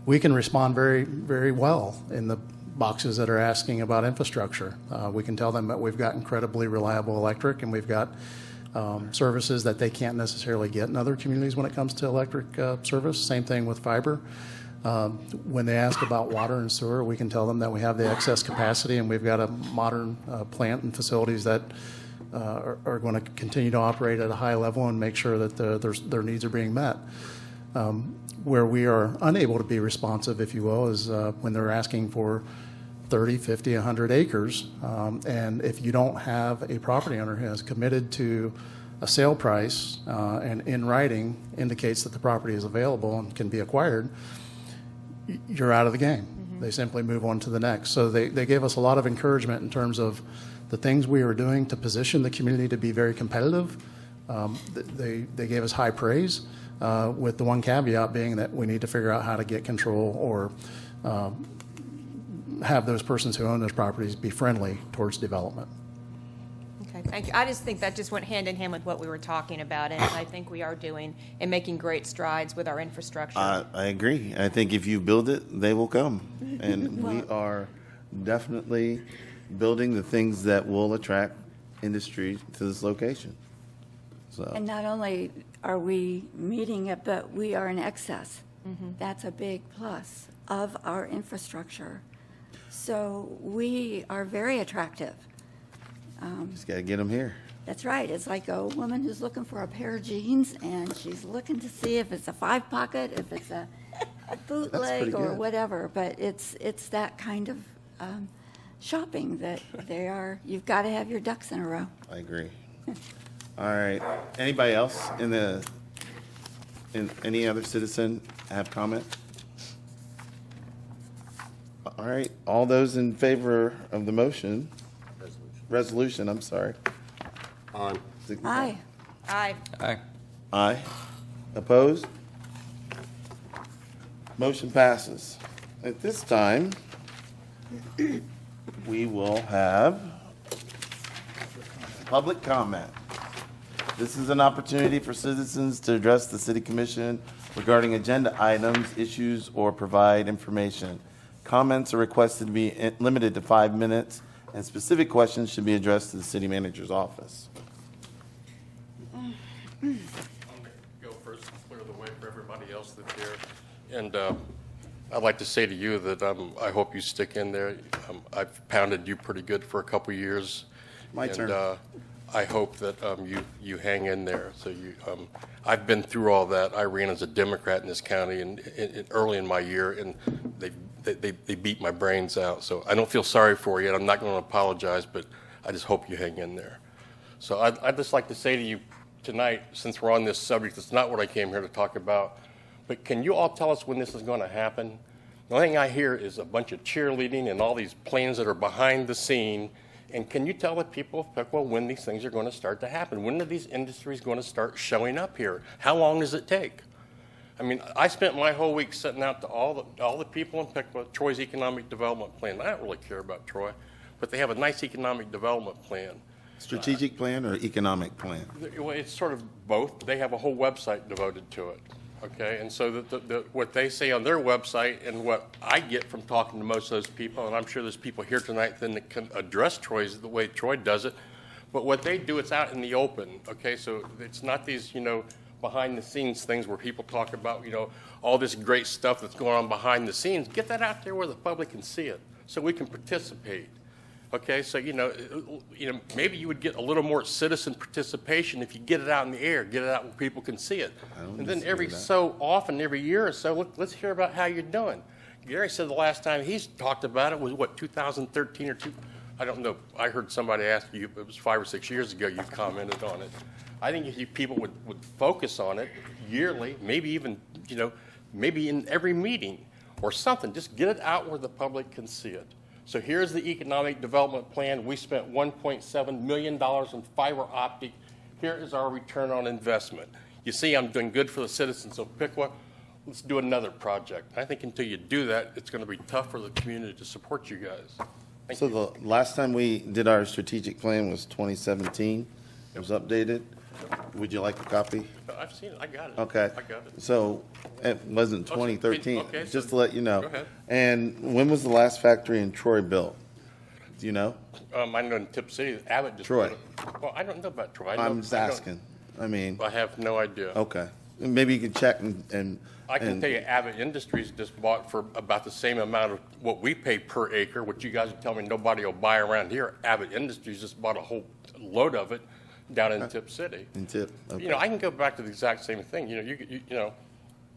we can respond very, very well in the boxes that are asking about infrastructure. We can tell them that we've got incredibly reliable electric and we've got services that they can't necessarily get in other communities when it comes to electric service. Same thing with fiber. When they ask about water and sewer, we can tell them that we have the excess capacity and we've got a modern plant and facilities that are going to continue to operate at a high level and make sure that their needs are being met. Where we are unable to be responsive, if you will, is when they're asking for 30, 50, 100 acres. And if you don't have a property owner who has committed to a sale price and in writing indicates that the property is available and can be acquired, you're out of the game. Mm-hmm. They simply move on to the next. So they gave us a lot of encouragement in terms of the things we were doing to position the community to be very competitive. They gave us high praise, with the one caveat being that we need to figure out how to get control or have those persons who own those properties be friendly towards development.
Okay, thank you. I just think that just went hand in hand with what we were talking about, and I think we are doing and making great strides with our infrastructure.
I agree. I think if you build it, they will come. And we are definitely building the things that will attract industry to this location. So.
And not only are we meeting it, but we are in excess. Mm-hmm. That's a big plus of our infrastructure. So we are very attractive.
Just got to get them here.
That's right. It's like a woman who's looking for a pair of jeans, and she's looking to see if it's a 5-pocket, if it's a bootleg or whatever. But it's that kind of shopping that you've got to have your ducks in a row.
I agree. All right. Anybody else any other citizen have comment? All right. All those in favor of the motion, resolution, I'm sorry.
Aye.
Aye.
Aye.
Aye. Opposed? Motion passes. At this time, we will have public comment. This is an opportunity for citizens to address the City Commission regarding agenda items, issues, or provide information. Comments are requested to be limited to 5 minutes, and specific questions should be addressed to the City Manager's office.
I'm going to go first and clear the way for everybody else that's here. And I'd like to say to you that I hope you stick in there. I've pounded you pretty good for a couple years.
My turn.
I hope that you hang in there. So I've been through all that. I ran as a Democrat in this county and early in my year, and they beat my brains out. So I don't feel sorry for you, and I'm not going to apologize, but I just hope you hang in there. So I'd just like to say to you tonight, since we're on this subject, it's not what I came here to talk about, but can you all tell us when this is going to happen? The only thing I hear is a bunch of cheerleading and all these plans that are behind the scene. And can you tell the people of Piqua when these things are going to start to happen? When are these industries going to start showing up here? How long does it take? I mean, I spent my whole week sitting out to all the people in Piqua, Troy's economic development plan. I don't really care about Troy, but they have a nice economic development plan.
Strategic plan or economic plan?
Well, it's sort of both. They have a whole website devoted to it, okay? And so what they say on their website and what I get from talking to most of those people, and I'm sure there's people here tonight then that can address Troy's the way Troy does it, but what they do, it's out in the open, okay? So it's not these, behind-the-scenes things where people talk about, all this great stuff that's going on behind the scenes. Get that out there where the public can see it so we can participate. Okay, so, maybe you would get a little more citizen participation if you get it out in the air, get it out where people can see it. And then every so often, every year or so, let's hear about how you're doing. Gary said the last time he's talked about it was, 2013 or I don't know. I heard somebody ask you, it was 5 or 6 years ago you commented on it. I think if people would focus on it yearly, maybe even, maybe in every meeting or something, just get it out where the public can see it. So here's the economic development plan. We spent $1.7 million on fiber optic. Here is our return on investment. You see, I'm doing good for the citizens of Piqua. Let's do another project. I think until you do that, it's going to be tough for the community to support you guys. Thank you.
So the last time we did our strategic plan was 2017. It was updated. Would you like a copy?
I've seen it. I got it.
Okay.
I got it.
So it wasn't 2013,
okay, so
just to let you know.
go ahead.
And when was the last factory in Troy built? Do you know?
I know in Tip City, Abbott just
Troy.
built it. Well, I don't know about Troy.
I'm just asking.
I have no idea.
Okay. Maybe you could check and.
I can tell you Abbott Industries just bought for about the same amount of what we pay per acre, which you guys are telling me nobody will buy around here. Abbott Industries just bought a whole load of it down in Tip City.
In Tip, okay.
I can go back to the exact same thing.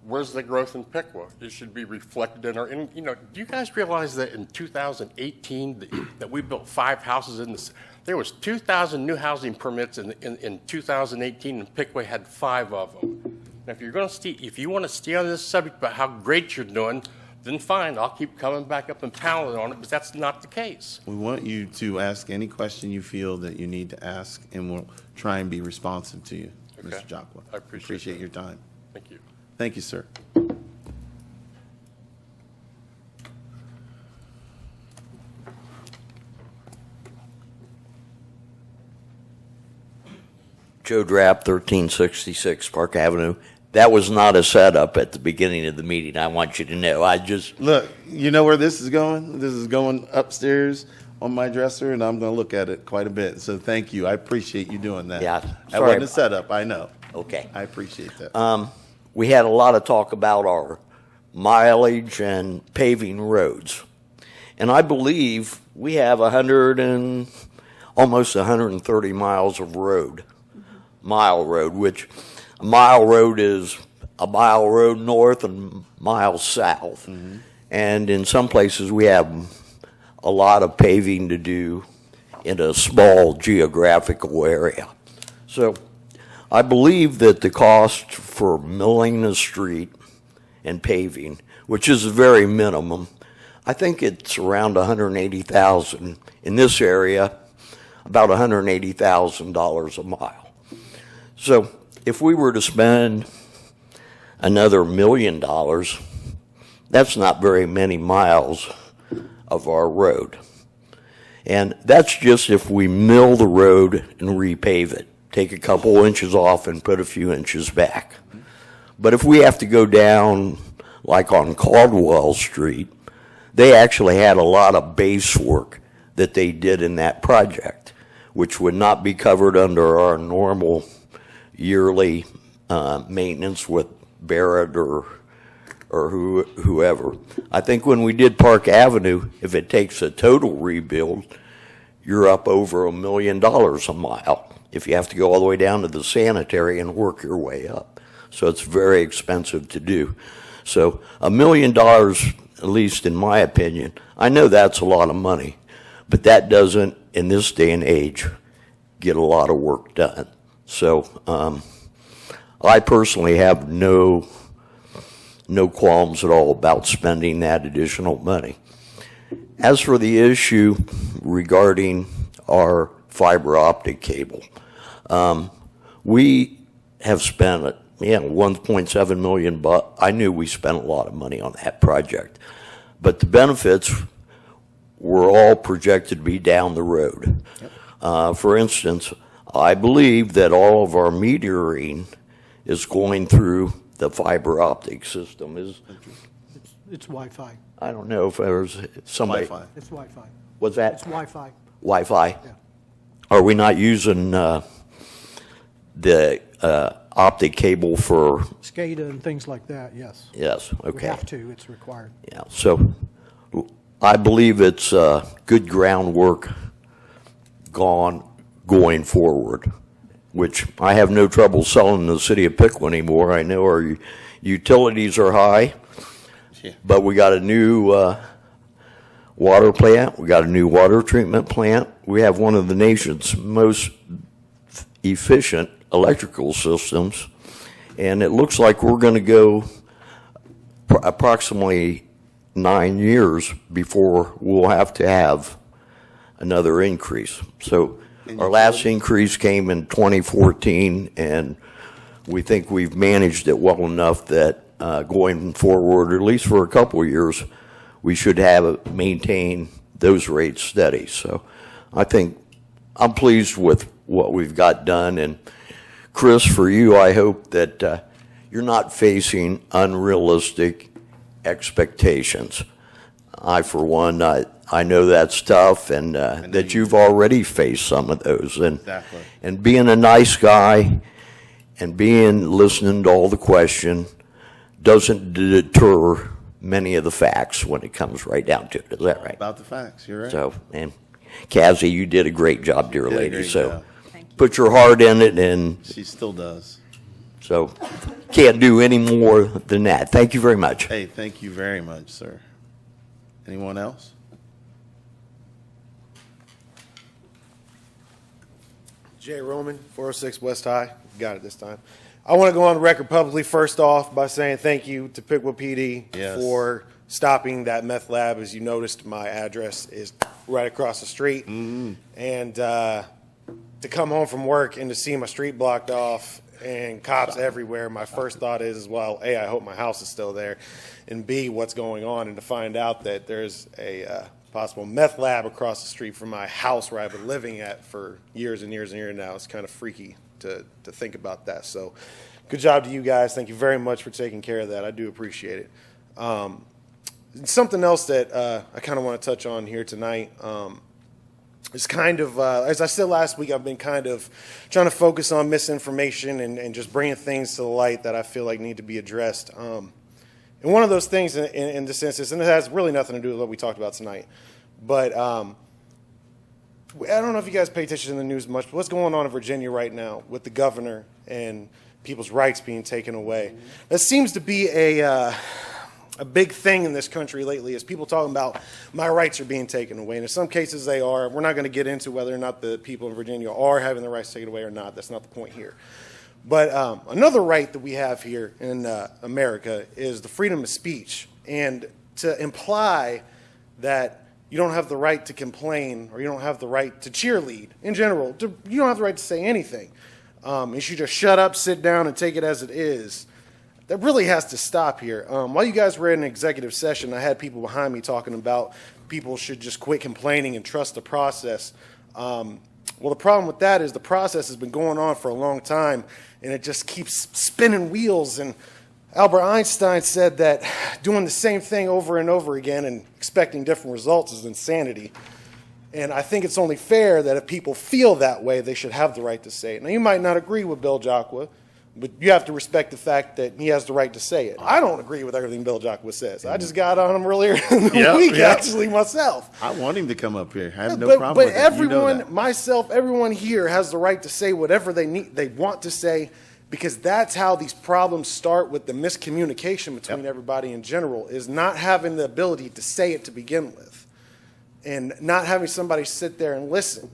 Where's the growth in Piqua? It should be reflected in our, do you guys realize that in 2018 that we built 5 houses in this? There was 2,000 new housing permits in 2018, and Piqua had 5 of them. Now, if you want to stay on this subject about how great you're doing, then fine, I'll keep coming back up and pounding on it, but that's not the case.
We want you to ask any question you feel that you need to ask, and we'll try and be responsive to you,
Okay.
Mr. Jacqua.
I appreciate
your time.
Thank you.
Thank you, sir.
Joe Drapp, 1366 Park Avenue. That was not a setup at the beginning of the meeting. I want you to know.
Look, you know where this is going? This is going upstairs on my dresser, and I'm going to look at it quite a bit. So thank you. I appreciate you doing that.
Yeah,
That
sorry
wasn't a
about
setup, I know.
Okay.
I appreciate that.
We had a lot of talk about our mileage and paving roads. And I believe we have almost 130 miles of road, mile road, which a mile road is a mile road north and miles south. Mm-hmm. And in some places we have a lot of paving to do in a small geographical area. So I believe that the cost for milling the street and paving, which is the very minimum, I think it's around $180,000 in this area, about $180,000 a mile. So if we were to spend another $1 million, that's not very many miles of our road. And that's just if we mill the road and repave it, take a couple inches off and put a few inches back. But if we have to go down, like on Caldwell Street, they actually had a lot of base work that they did in that project, which would not be covered under our normal yearly maintenance with Barrett or whoever. I think when we did Park Avenue, if it takes a total rebuild, you're up over $1 million a mile if you have to go all the way down to the sanitary and work your way up. So it's very expensive to do. So $1 million, at least in my opinion, I know that's a lot of money, but that doesn't, in this day and age, get a lot of work done. So I personally have no no qualms at all about spending that additional money. As for the issue regarding our fiber optic cable, we have spent, 1.7 million bucks. I knew we spent a lot of money on that project, but the benefits were all projected to be down the road. For instance, I believe that all of our metering is going through the fiber optic system.
It's Wi-Fi.
I don't know if there's somebody.
Wi-Fi.
It's Wi-Fi.
What's that?
It's Wi-Fi.
Wi-Fi?
Yeah.
Are we not using the optic cable for?
SCADA and things like that, yes.
Yes,
We
okay.
have to, it's required.
Yeah, so I believe it's good groundwork going forward, which I have no trouble selling in the city of Piqua anymore. I know our utilities are high,
Yeah.
but we got a new water plant, we got a new water treatment plant. We have one of the nation's most efficient electrical systems, and it looks like we're going to go approximately 9 years before we'll have to have another increase. So our last increase came in 2014, and we think we've managed it well enough that going forward, at least for a couple of years, we should maintain those rates steady. So I think I'm pleased with what we've got done. And Chris, for you, I hope that you're not facing unrealistic expectations. I, for one, I know that's tough, and that you've already faced some of those. And
Exactly.
and being a nice guy and listening to all the question doesn't deter many of the facts when it comes right down to it. Is that right?
About the facts, you're right.
So, and Cassie, you did a great job, dear
Did a
lady.
great
So
job.
put your heart in it, and
She still does.
so can't do any more than that. Thank you very much.
Hey, thank you very much, sir. Anyone else?
Jay Roman, 406 West High. Got it this time. I want to go on the record publicly first off by saying thank you to Piqua PD
Yes.
for stopping that meth lab. As you noticed, my address is right across the street. And to come home from work and to see my street blocked off and cops everywhere, my first thought is, well, A, I hope my house is still there, and B, what's going on, and to find out that there's a possible meth lab across the street from my house where I've been living at for years and years and years now. It's kind of freaky to think about that. So good job to you guys. Thank you very much for taking care of that. I do appreciate it. Something else that I kind of want to touch on here tonight is kind of, as I said last week, I've been kind of trying to focus on misinformation and just bringing things to the light that I feel like need to be addressed. And one of those things in this instance, and it has really nothing to do with what we talked about tonight, but I don't know if you guys pay attention to the news much, but what's going on in Virginia right now with the governor and people's rights being taken away? That seems to be a big thing in this country lately, is people talking about my rights are being taken away. And in some cases they are. We're not going to get into whether or not the people in Virginia are having their rights taken away or not. That's not the point here. But another right that we have here in America is the freedom of speech. And to imply that you don't have the right to complain or you don't have the right to cheerlead in general, you don't have the right to say anything. You should just shut up, sit down, and take it as it is. That really has to stop here. While you guys were in an executive session, I had people behind me talking about people should just quit complaining and trust the process. Well, the problem with that is the process has been going on for a long time, and it just keeps spinning wheels. And Albert Einstein said that doing the same thing over and over again and expecting different results is insanity. And I think it's only fair that if people feel that way, they should have the right to say it. Now, you might not agree with Bill Jacqua, but you have to respect the fact that he has the right to say it. I don't agree with everything Bill Jacqua says. I just got on him earlier in the week, actually, myself.
I want him to come up here. I have no problem
But
with it. You know
everyone,
that.
myself, everyone here has the right to say whatever they want to say, because that's how these problems start with the miscommunication between everybody in general, is not having the ability to say it to begin with and not having somebody sit there and listen.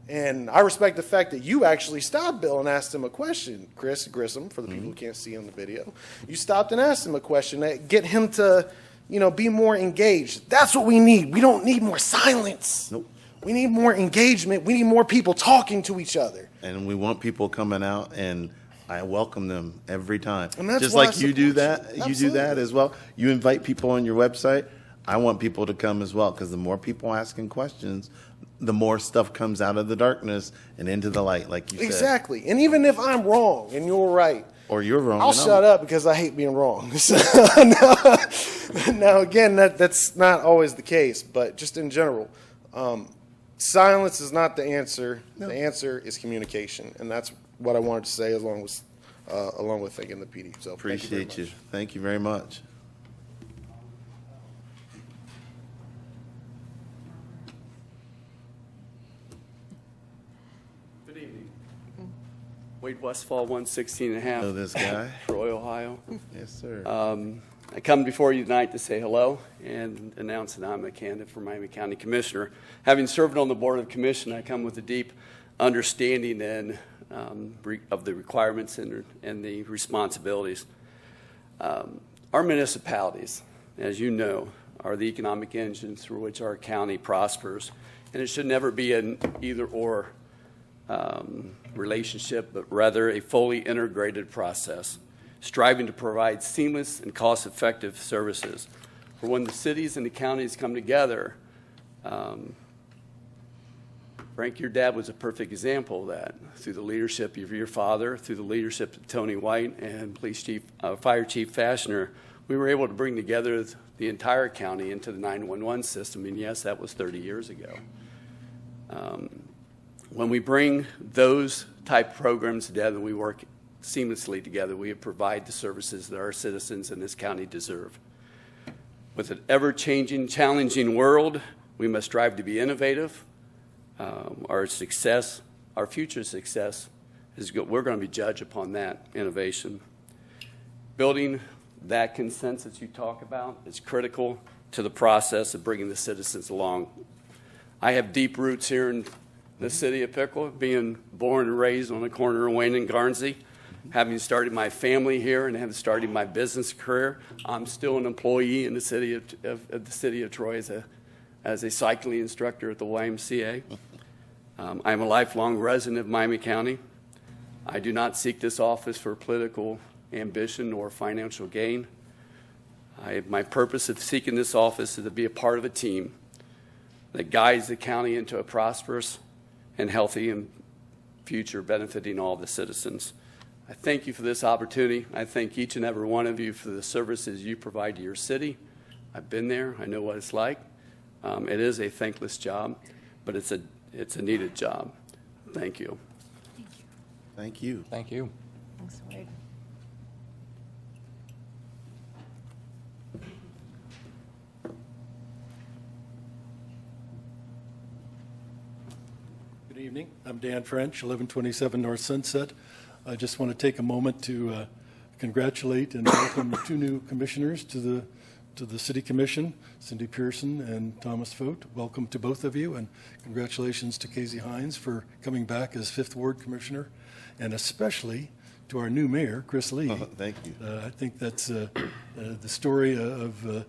And I respect the fact that you actually stopped Bill and asked him a question, Chris Grissom, for the people who can't see on the video. You stopped and asked him a question that get him to, be more engaged. That's what we need. We don't need more silence.
Nope.
We need more engagement. We need more people talking to each other.
And we want people coming out, and I welcome them every time.
And that's
just
why I
like you do
support
that.
you.
You do that
Absolutely.
as well. You invite people on your website. I want people to come as well, because the more people asking questions, the more stuff comes out of the darkness and into the light, like you said.
Exactly. And even if I'm wrong and you're right,
Or you're wrong.
I'll
and I'm-
shut up because I hate being wrong. So, now, again, that's not always the case, but just in general, silence is not the answer.
No.
The answer is communication, and that's what I wanted to say, along with thanking the PD. So
Appreciate you.
Thank
Thank you very much.
Good evening. Wade Westfall, 116 and a half.
Know this guy?
Troy, Ohio.
Yes, sir.
I come before you tonight to say hello and announce that I'm a candidate for Miami County Commissioner. Having served on the Board of Commission, I come with a deep understanding and of the requirements and the responsibilities. Our municipalities, as you know, are the economic engine through which our county prospers, and it should never be an either-or relationship, but rather a fully integrated process, striving to provide seamless and cost-effective services. For when the cities and the counties come together, Frank, your dad was a perfect example of that. Through the leadership of your father, through the leadership of Tony White and Fire Chief Fashioner, we were able to bring together the entire county into the 911 system, and yes, that was 30 years ago. When we bring those type of programs together, we work seamlessly together. We provide the services that our citizens in this county deserve. With an ever-changing, challenging world, we must strive to be innovative. Our success, our future success, we're going to be judged upon that innovation. Building that consensus you talk about is critical to the process of bringing the citizens along. I have deep roots here in the city of Piqua, being born and raised on the corner of Wayne and Garnsey. Having started my family here and having started my business career, I'm still an employee in the city of Troy as a cycling instructor at the YMCA. I'm a lifelong resident of Miami County. I do not seek this office for political ambition or financial gain. My purpose of seeking this office is to be a part of a team that guides the county into a prosperous and healthy and future benefiting all the citizens. I thank you for this opportunity. I thank each and every one of you for the services you provide to your city. I've been there. I know what it's like. It is a thankless job, but it's a needed job. Thank you.
Thank you.
Thank you.
Thanks, Wade.
Good evening. I'm Dan French, 1127 North Sunset. I just want to take a moment to congratulate and welcome the two new commissioners to the City Commission, Cindy Pearson and Thomas Vogt. Welcome to both of you, and congratulations to Casey Hines for coming back as Fifth Ward Commissioner, and especially to our new mayor, Chris Lee.
Thank you.
I think that's the story of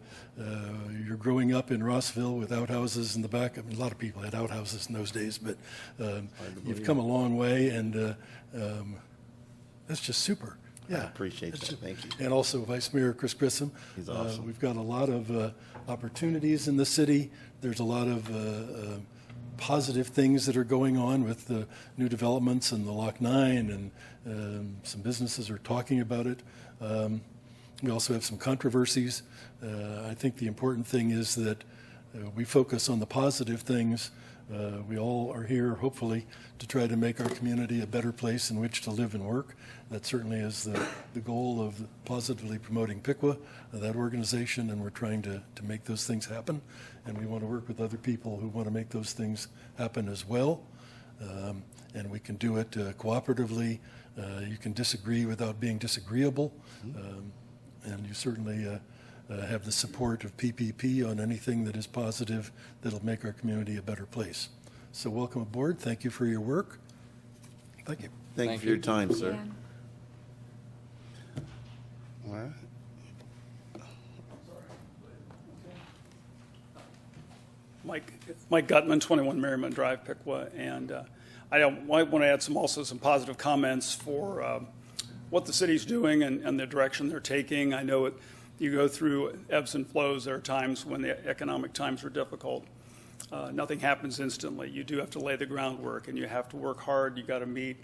you're growing up in Rossville with outhouses in the back. I mean, a lot of people had outhouses in those days, but you've come a long way, and that's just super. Yeah,
I appreciate that. Thank you.
And also Vice Mayor Chris Grissom.
He's awesome.
We've got a lot of opportunities in the city. There's a lot of positive things that are going on with the new developments and the Lock 9, and some businesses are talking about it. We also have some controversies. I think the important thing is that we focus on the positive things. We all are here, hopefully, to try to make our community a better place in which to live and work. That certainly is the goal of positively promoting Piqua, that organization, and we're trying to make those things happen. And we want to work with other people who want to make those things happen as well. And we can do it cooperatively. You can disagree without being disagreeable. And you certainly have the support of PPP on anything that is positive that'll make our community a better place. So welcome aboard. Thank you for your work. Thank you.
Thank you
Thank
for your
you.
time, sir.
Yeah.
All right.
Mike Gutman, 21 Merriman Drive, Piqua, and I want to add also some positive comments for what the city's doing and the direction they're taking. I know you go through ebbs and flows. There are times when the economic times are difficult. Nothing happens instantly. You do have to lay the groundwork, and you have to work hard. You got to meet.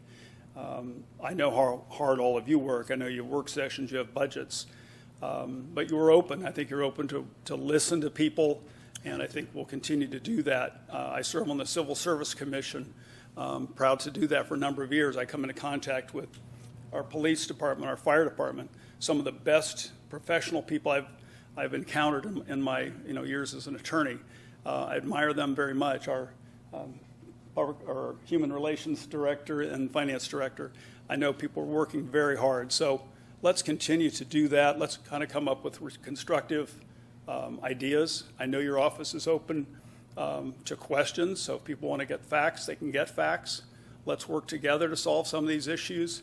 I know how hard all of you work. I know you have work sessions, you have budgets, but you were open. I think you're open to listen to people, and I think we'll continue to do that. I serve on the Civil Service Commission. Proud to do that for a number of years. I come into contact with our police department, our fire department, some of the best professional people I've encountered in my years as an attorney. I admire them very much. Our human relations director and finance director, I know people are working very hard. So let's continue to do that. Let's kind of come up with constructive ideas. I know your office is open to questions, so if people want to get facts, they can get facts. Let's work together to solve some of these issues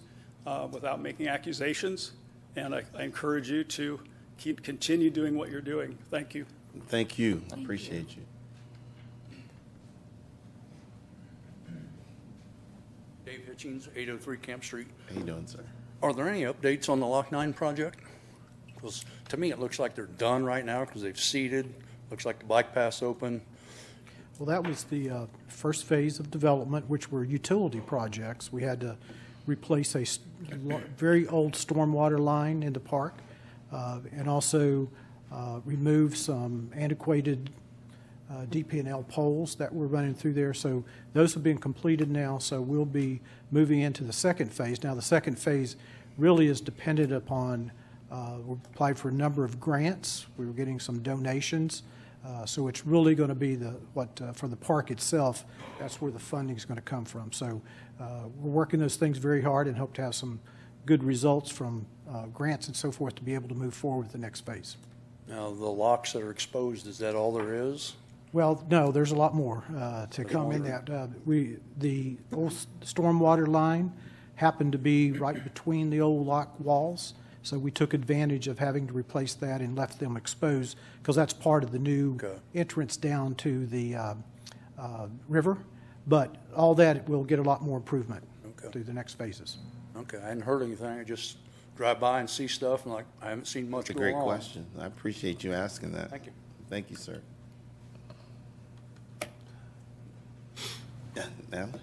without making accusations. And I encourage you to continue doing what you're doing. Thank you.
Thank you. I appreciate you.
Dave Hitchings, 803 Camp Street.
How you doing, sir?
Are there any updates on the Lock 9 project? Because to me, it looks like they're done right now because they've seeded. Looks like the bike path's open.
Well, that was the first phase of development, which were utility projects. We had to replace a very old stormwater line in the park and also remove some antiquated DP&L poles that were running through there. So those have been completed now, so we'll be moving into the second phase. Now, the second phase really is dependent upon, we applied for a number of grants. We were getting some donations. So it's really going to be for the park itself, that's where the funding is going to come from. So we're working those things very hard and hope to have some good results from grants and so forth to be able to move forward with the next phase.
Now, the locks that are exposed, is that all there is?
Well, no, there's a lot more to come in that. The old stormwater line happened to be right between the old lock walls, so we took advantage of having to replace that and left them exposed because that's part of the new entrance down to the river. But all that will get a lot more improvement through the next phases.
Okay, I hadn't heard anything. I just drive by and see stuff, and I haven't seen much
That's a
going
great
on.
question. I appreciate you asking that.
Thank you.
Thank you, sir. Yeah, Natalie?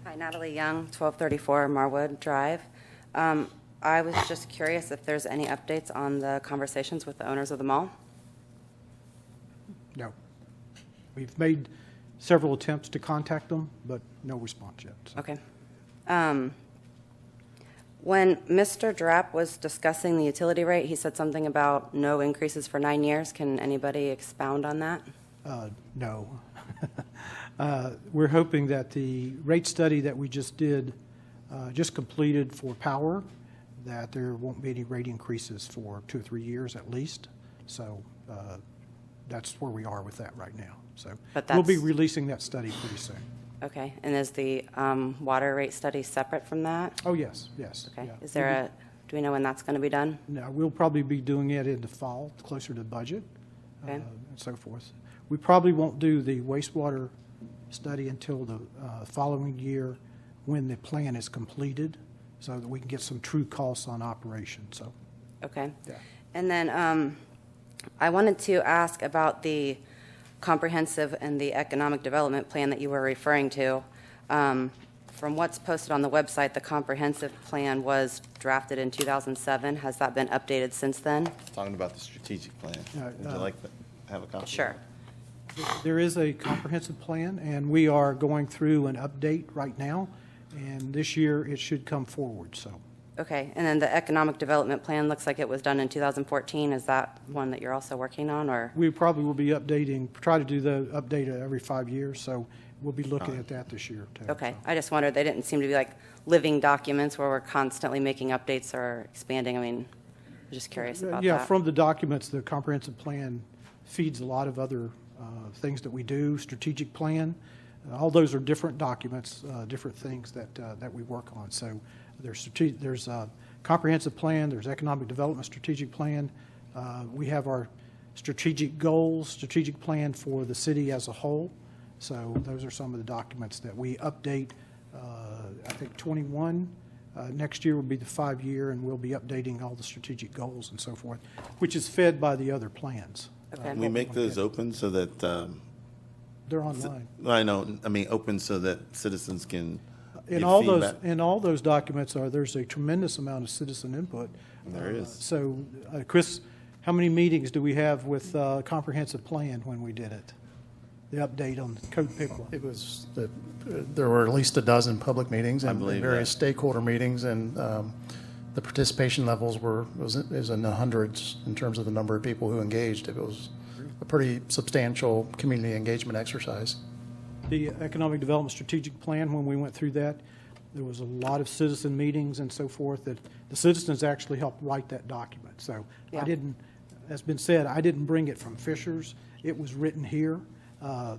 Hi, Natalie Young, 1234 Marwood Drive. I was just curious if there's any updates on the conversations with the owners of the mall?
No. We've made several attempts to contact them, but no response yet. So.
Okay. When Mr. Drapp was discussing the utility rate, he said something about no increases for 9 years. Can anybody expound on that?
No. We're hoping that the rate study that we just did, just completed for power, that there won't be any rate increases for 2 or 3 years at least. So that's where we are with that right now. So we'll be releasing that study pretty soon.
Okay. And is the water rate study separate from that?
Oh, yes, yes.
Okay.
Yeah.
Is there do we know when that's going to be done?
No, we'll probably be doing it in the fall, closer to budget,
Okay.
and so forth. We probably won't do the wastewater study until the following year when the plan is completed, so that we can get some true costs on operation. So,
Okay.
yeah.
And then I wanted to ask about the comprehensive and the economic development plan that you were referring to. From what's posted on the website, the comprehensive plan was drafted in 2007. Has that been updated since then?
Talking about the strategic plan. Would you like to have a copy?
Sure.
There is a comprehensive plan, and we are going through an update right now, and this year it should come forward. So.
Okay. And then the economic development plan looks like it was done in 2014. Is that one that you're also working on, or?
We probably will be updating, try to do the update every 5 years, so we'll be looking at that this year, too.
Okay.
So.
I just wondered, they didn't seem to be like living documents where we're constantly making updates or expanding. I mean, was just curious about
Yeah,
that.
from the documents, the comprehensive plan feeds a lot of other things that we do, strategic plan. All those are different documents, different things that we work on. So there's a comprehensive plan, there's economic development strategic plan. We have our strategic goals, strategic plan for the city as a whole. So those are some of the documents that we update. I think 21. Next year will be the 5-year, and we'll be updating all the strategic goals and so forth, which is fed by the other plans.
Okay.
Can we make those open so that,
They're online.
I know, I mean, open so that citizens can give
In all
feedback?
those documents there's a tremendous amount of citizen input.
There is.
So, Chris, how many meetings do we have with comprehensive plan when we did it? The update on Code Piqua.
It was, there were at least a dozen public meetings
I
and
believe
various
that.
stakeholder meetings, and the participation levels is in the hundreds in terms of the number of people who engaged. It was a pretty substantial community engagement exercise.
The Economic Development Strategic Plan, when we went through that, there was a lot of citizen meetings and so forth that the citizens actually helped write that document. So
Yeah.
I didn't, as been said, I didn't bring it from Fisher's. It was written here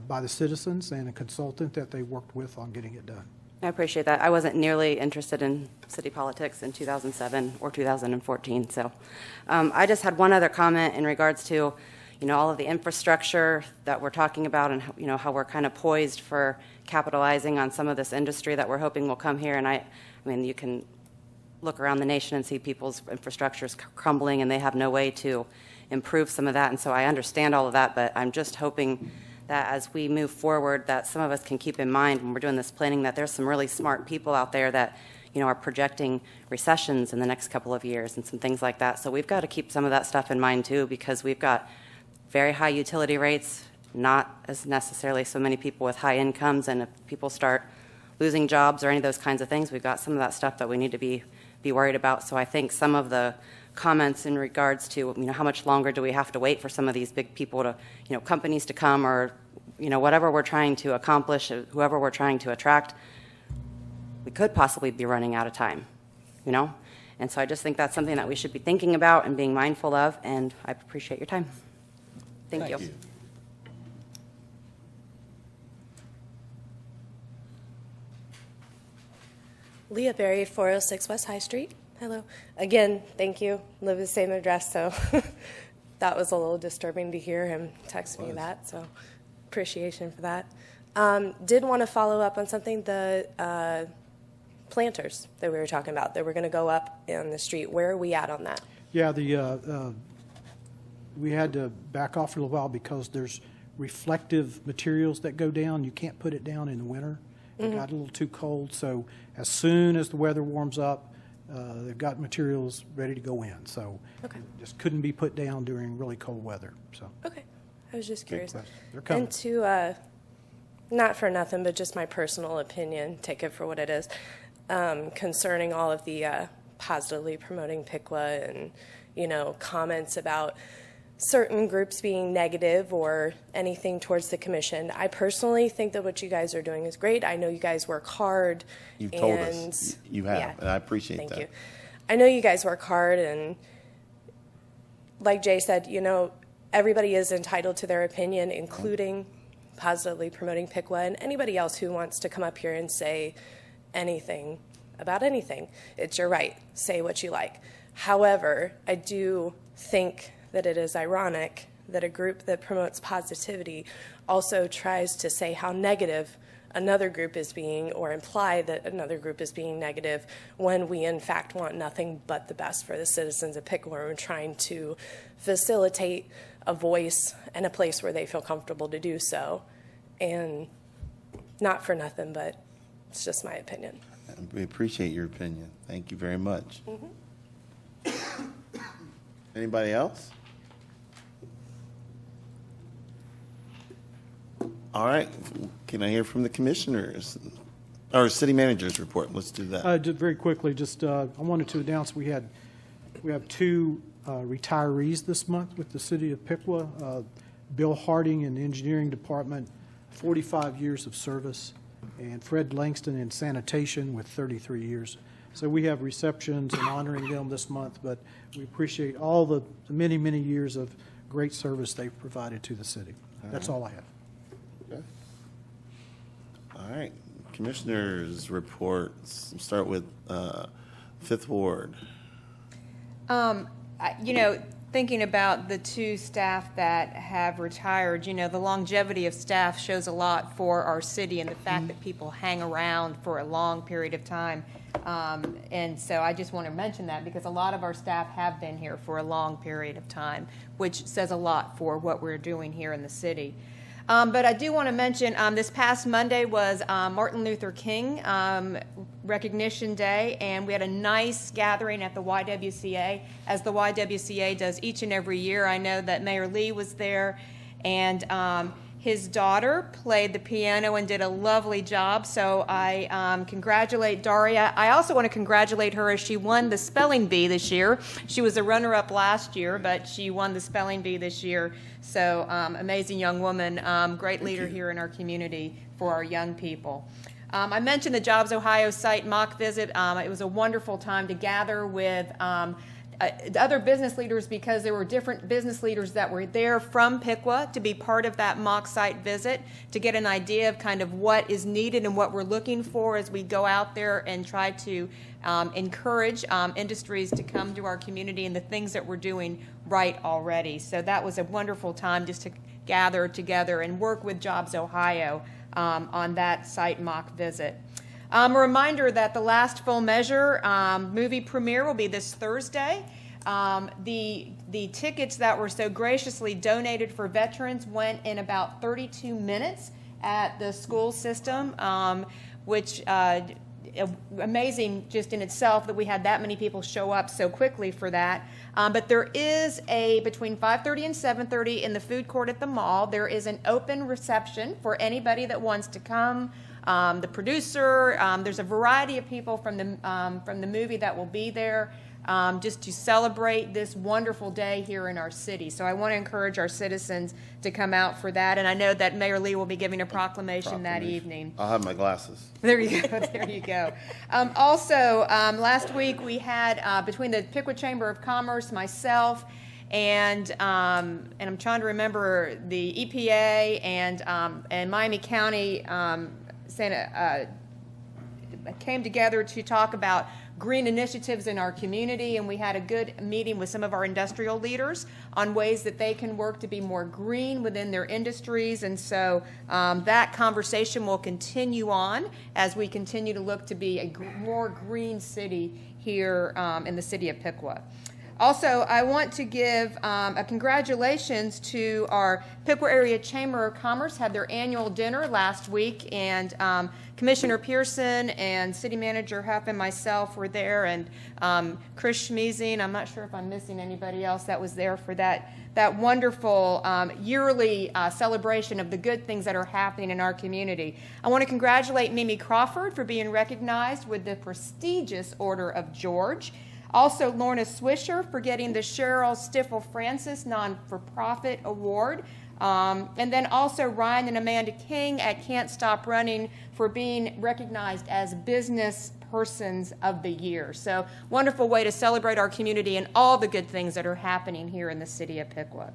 by the citizens and a consultant that they worked with on getting it done.
I appreciate that. I wasn't nearly interested in city politics in 2007 or 2014, so. I just had one other comment in regards to, all of the infrastructure that we're talking about and, how we're kind of poised for capitalizing on some of this industry that we're hoping will come here. And I mean, you can look around the nation and see people's infrastructure is crumbling and they have no way to improve some of that. And so I understand all of that, but I'm just hoping that as we move forward, that some of us can keep in mind when we're doing this planning that there's some really smart people out there that, are projecting recessions in the next couple of years and some things like that. So we've got to keep some of that stuff in mind too, because we've got very high utility rates, not as necessarily so many people with high incomes. And if people start losing jobs or any of those kinds of things, we've got some of that stuff that we need to be worried about. So I think some of the comments in regards to, how much longer do we have to wait for some of these big people to, companies to come or, whatever we're trying to accomplish, whoever we're trying to attract, we could possibly be running out of time, And so I just think that's something that we should be thinking about and being mindful of, and I appreciate your time. Thank you.
Leah Berry, 406 West High Street. Hello. Again, thank you. Live the same address, so that was a little disturbing to hear him text me that, so appreciation for that. Did want to follow up on something, the planters that we were talking about. They were going to go up in the street. Where are we at on that?
Yeah, we had to back off for a little while because there's reflective materials that go down. You can't put it down in the winter. It got a little too cold, so as soon as the weather warms up, they've got materials ready to go in. So just couldn't be put down during really cold weather. So
Okay. I was just curious.
They're coming.
And to, not for nothing, but just my personal opinion, take it for what it is, concerning all of the positively promoting Piqua and, comments about certain groups being negative or anything towards the commission. I personally think that what you guys are doing is great. I know you guys work hard.
You've told us. You have, and I appreciate that.
Thank you. I know you guys work hard, and like Jay said, everybody is entitled to their opinion, including positively promoting Piqua and anybody else who wants to come up here and say anything about anything. It's your right. Say what you like. However, I do think that it is ironic that a group that promotes positivity also tries to say how negative another group is being or imply that another group is being negative when we in fact want nothing but the best for the citizens of Piqua. We're trying to facilitate a voice and a place where they feel comfortable to do so. And not for nothing, but it's just my opinion.
We appreciate your opinion. Thank you very much. Anybody else? All right. Can I hear from the commissioners? Or city manager's report? Let's do that.
Just very quickly, I wanted to announce we have two retirees this month with the city of Piqua. Bill Harding in the engineering department, 45 years of service, and Fred Langston in sanitation with 33 years. So we have receptions and honoring them this month, but we appreciate all the many, many years of great service they've provided to the city. That's all I have.
Okay. All right, commissioners' reports. We'll start with Fifth Ward.
Thinking about the two staff that have retired, the longevity of staff shows a lot for our city and the fact that people hang around for a long period of time. And so I just want to mention that because a lot of our staff have been here for a long period of time, which says a lot for what we're doing here in the city. But I do want to mention this past Monday was Martin Luther King Recognition Day, and we had a nice gathering at the YWCA, as the YWCA does each and every year. I know that Mayor Lee was there, and his daughter played the piano and did a lovely job, so I congratulate Daria. I also want to congratulate her as she won the spelling bee this year. She was a runner-up last year, but she won the spelling bee this year. So amazing young woman, great leader here in our community for our young people. I mentioned the Jobs Ohio site mock visit. It was a wonderful time to gather with other business leaders because there were different business leaders that were there from Piqua to be part of that mock site visit to get an idea of kind of what is needed and what we're looking for as we go out there and try to encourage industries to come to our community and the things that we're doing right already. So that was a wonderful time just to gather together and work with Jobs Ohio on that site mock visit. A reminder that the last Full Measure movie premiere will be this Thursday. The tickets that were so graciously donated for veterans went in about 32 minutes at the school system, which amazing just in itself that we had that many people show up so quickly for that. But there is between 5:30 and 7:30 in the food court at the mall, there is an open reception for anybody that wants to come. The producer, there's a variety of people from the movie that will be there just to celebrate this wonderful day here in our city. So I want to encourage our citizens to come out for that. And I know that Mayor Lee will be giving a proclamation that evening.
I'll have my glasses.
There you go. There you go. Also, last week we had between the Piqua Chamber of Commerce, myself, and I'm trying to remember the EPA and Miami County came together to talk about green initiatives in our community, and we had a good meeting with some of our industrial leaders on ways that they can work to be more green within their industries. And so that conversation will continue on as we continue to look to be a more green city here in the city of Piqua. Also, I want to give a congratulations to our Piqua Area Chamber of Commerce. Had their annual dinner last week, and Commissioner Pearson and City Manager Huff and myself were there, and Chris Schmeezing. I'm not sure if I'm missing anybody else that was there for that wonderful yearly celebration of the good things that are happening in our community. I want to congratulate Mimi Crawford for being recognized with the prestigious Order of George. Also, Lorna Swisher for getting the Cheryl Stiffel Francis Non-for-Profit Award. And then also Ryan and Amanda King at Can't Stop Running for being recognized as Business Persons of the Year. So wonderful way to celebrate our community and all the good things that are happening here in the city of Piqua.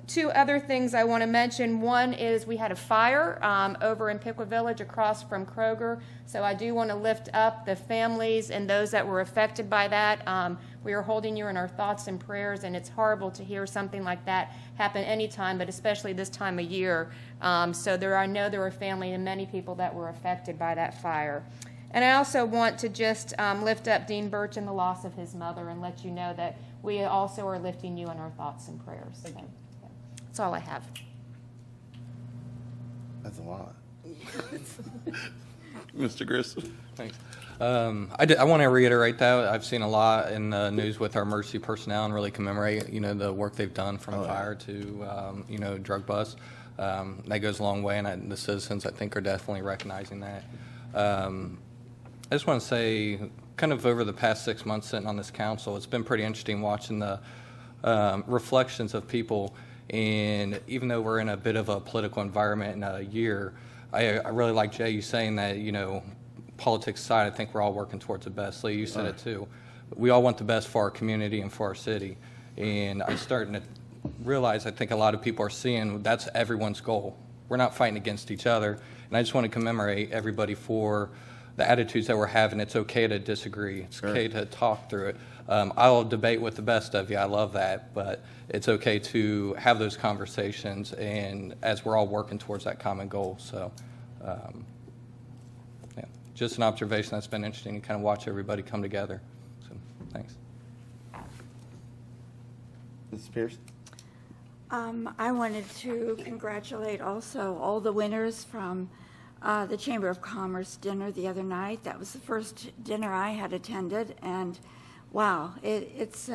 Two other things I want to mention. One is we had a fire over in Piqua Village across from Kroger. So I do want to lift up the families and those that were affected by that. We are holding you in our thoughts and prayers, and it's horrible to hear something like that happen anytime, but especially this time of year. So I know there were family and many people that were affected by that fire. And I also want to just lift up Dean Birch and the loss of his mother and let you know that we also are lifting you in our thoughts and prayers. So, that's all I have.
That's a lot. Mr. Grissom.
Thanks. I want to reiterate that. I've seen a lot in the news with our emergency personnel and really commemorate, the work they've done from fire to, drug bust. That goes a long way, and the citizens, I think, are definitely recognizing that. I just want to say, kind of over the past 6 months sitting on this council, it's been pretty interesting watching the reflections of people. And even though we're in a bit of a political environment in a year, I really like Jay, you saying that, politics aside, I think we're all working towards the best. Lee, you said it too. We all want the best for our community and for our city. And I'm starting to realize, I think a lot of people are seeing that's everyone's goal. We're not fighting against each other. And I just want to commemorate everybody for the attitudes that we're having. It's okay to disagree. It's okay to talk through it. I'll debate with the best of you. I love that. But it's okay to have those conversations, and as we're all working towards that common goal. So, yeah, just an observation that's been interesting to kind of watch everybody come together. So, thanks.
Mrs. Pierce?
I wanted to congratulate also all the winners from the Chamber of Commerce dinner the other night. That was the first dinner I had attended, and wow, it's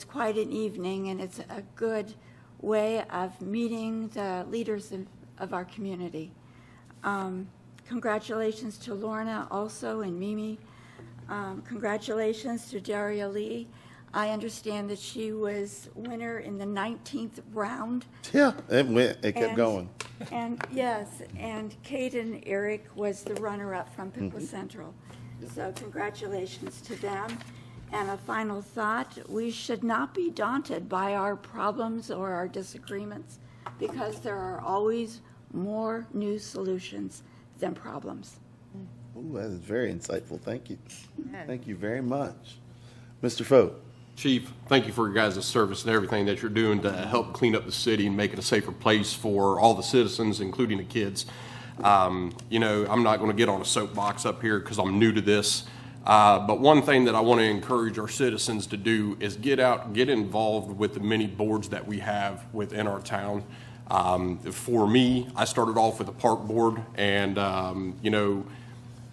quite an evening, and it's a good way of meeting the leaders of our community. Congratulations to Lorna also, and Mimi. Congratulations to Daria Lee. I understand that she was winner in the 19th round.
Yeah, it kept going.
And yes, and Kate and Eric was the runner-up from Piqua Central. So congratulations to them. And a final thought, we should not be daunted by our problems or our disagreements, because there are always more new solutions than problems.
Ooh, that is very insightful. Thank you. Thank you very much. Mr. Fote.
Chief, thank you for your guys' service and everything that you're doing to help clean up the city and make it a safer place for all the citizens, including the kids. You know, I'm not going to get on a soapbox up here because I'm new to this. But one thing that I want to encourage our citizens to do is get out, get involved with the many boards that we have within our town. For me, I started off with a park board, and, you know,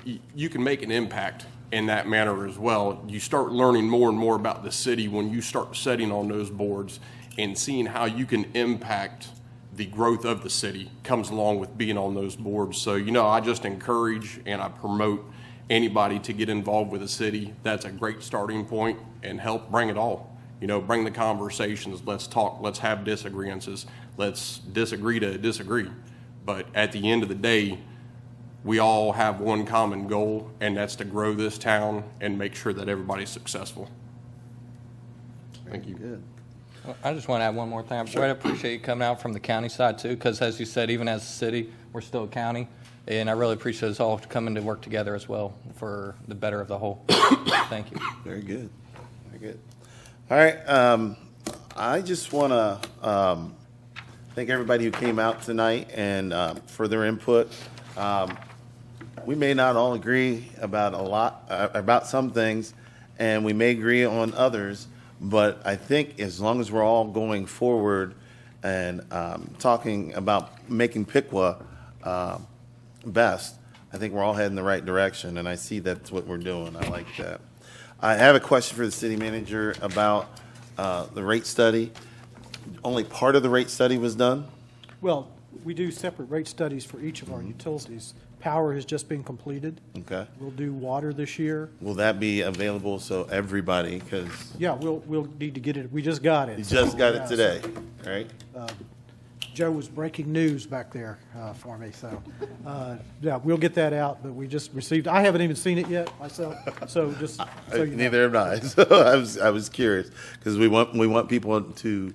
you can make an impact in that manner as well. You start learning more and more about the city when you start sitting on those boards and seeing how you can impact the growth of the city comes along with being on those boards. So, you know, I just encourage and I promote anybody to get involved with the city. That's a great starting point, and help bring it all. You know, bring the conversations. Let's talk. Let's have disagreements. Let's disagree to disagree. But at the end of the day, we all have one common goal, and that's to grow this town and make sure that everybody's successful. Thank you.
Good.
Well, I just want to add one more thing. I really appreciate you coming out from the county side too, because as you said, even as a city, we're still a county, and I really appreciate us all coming to work together as well for the better of the whole. Thank you.
Very good. Very good. All right. I just want to thank everybody who came out tonight and for their input. We may not all agree about about some things, and we may agree on others, but I think as long as we're all going forward and talking about making Piqua best, I think we're all heading in the right direction, and I see that's what we're doing. I like that. I have a question for the city manager about the rate study. Only part of the rate study was done?
Well, we do separate rate studies for each of our utilities. Power has just been completed.
Okay.
We'll do water this year.
Will that be available so everybody, because
Yeah, we'll need to get it. We just got it.
you just got it
Yeah,
today, right?
Joe was breaking news back there for me, so, yeah, we'll get that out, but we just received, I haven't even seen it yet myself, so just so you know.
Neither have I. So I was curious, because we want people to,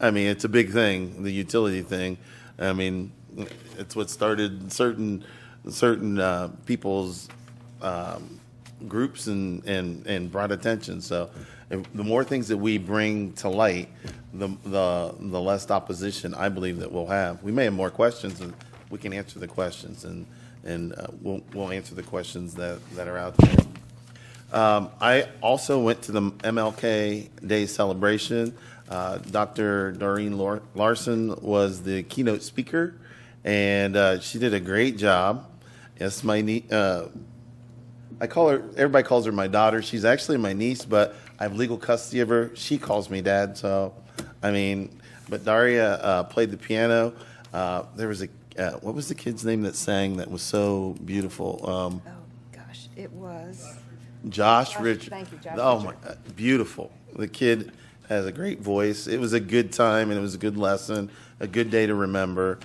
I mean, it's a big thing, the utility thing. I mean, it's what started certain people's groups and brought attention. So the more things that we bring to light, the less opposition I believe that we'll have. We may have more questions, and we can answer the questions, and we'll answer the questions that are out there. I also went to the MLK Day celebration. Dr. Doreen Larson was the keynote speaker, and she did a great job. Yes, I call her, everybody calls her my daughter. She's actually my niece, but I have legal custody of her. She calls me dad, so, I mean, but Daria played the piano. There was what was the kid's name that sang that was so beautiful?
Oh, gosh, it was.
Josh Richard.
Thank you, Josh
Oh,
Richard.
my, beautiful. The kid has a great voice. It was a good time, and it was a good lesson, a good day to remember.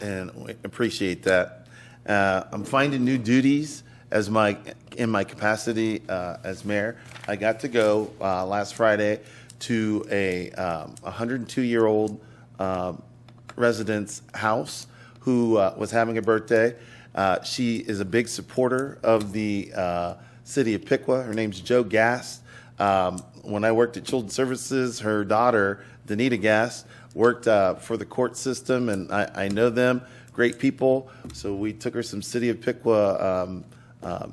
And we appreciate that. I'm finding new duties in my capacity as mayor. I got to go last Friday to a 102-year-old resident's house who was having a birthday. She is a big supporter of the city of Piqua. Her name's Jo Gass. When I worked at Children's Services, her daughter, Danita Gass, worked for the court system, and I know them, great people. So we took her some city of Piqua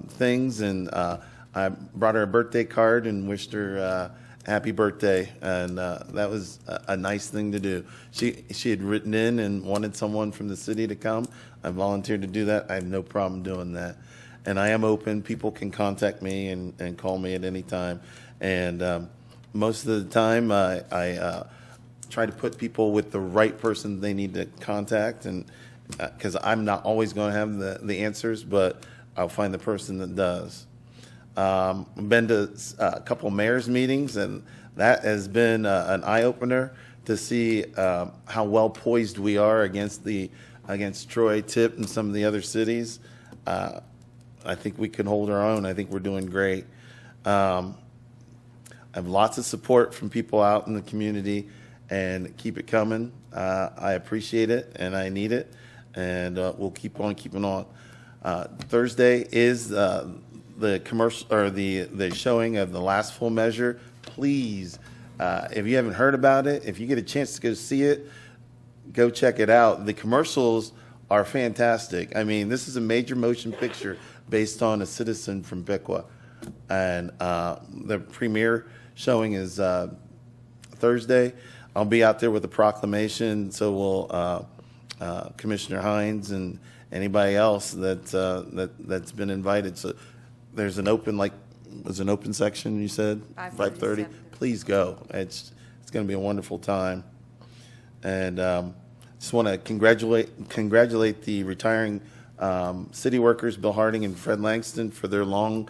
things, and I brought her a birthday card and wished her happy birthday, and that was a nice thing to do. She had written in and wanted someone from the city to come. I volunteered to do that. I have no problem doing that. And I am open. People can contact me and call me at any time. And most of the time, I try to put people with the right person they need to contact, and because I'm not always going to have the answers, but I'll find the person that does. I've been to a couple mayors' meetings, and that has been an eye-opener to see how well poised we are against Troy, Tip, and some of the other cities. I think we can hold our own. I think we're doing great. I have lots of support from people out in the community, and keep it coming. I appreciate it, and I need it, and we'll keep on keeping on. Thursday is the commercial or the showing of the last full measure. Please, if you haven't heard about it, if you get a chance to go see it, go check it out. The commercials are fantastic. I mean, this is a major motion picture based on a citizen from Piqua, and the premiere showing is Thursday. I'll be out there with a proclamation, so will Commissioner Hines and anybody else that's been invited. So there's an open section, you said? 5:30. Please go. It's going to be a wonderful time. And just want to congratulate the retiring city workers, Bill Harding and Fred Langston, for their long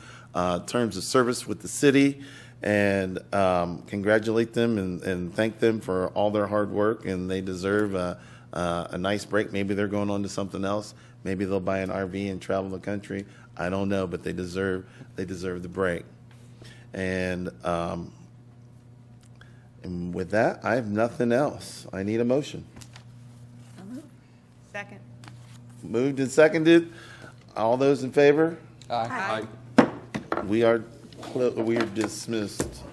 terms of service with the city, and congratulate them and thank them for all their hard work, and they deserve a nice break. Maybe they're going on to something else. Maybe they'll buy an RV and travel the country. I don't know, but they deserve the break. And with that, I have nothing else. I need a motion.
Second.
Moved and seconded. All those in favor?
Aye.
We are dismissed.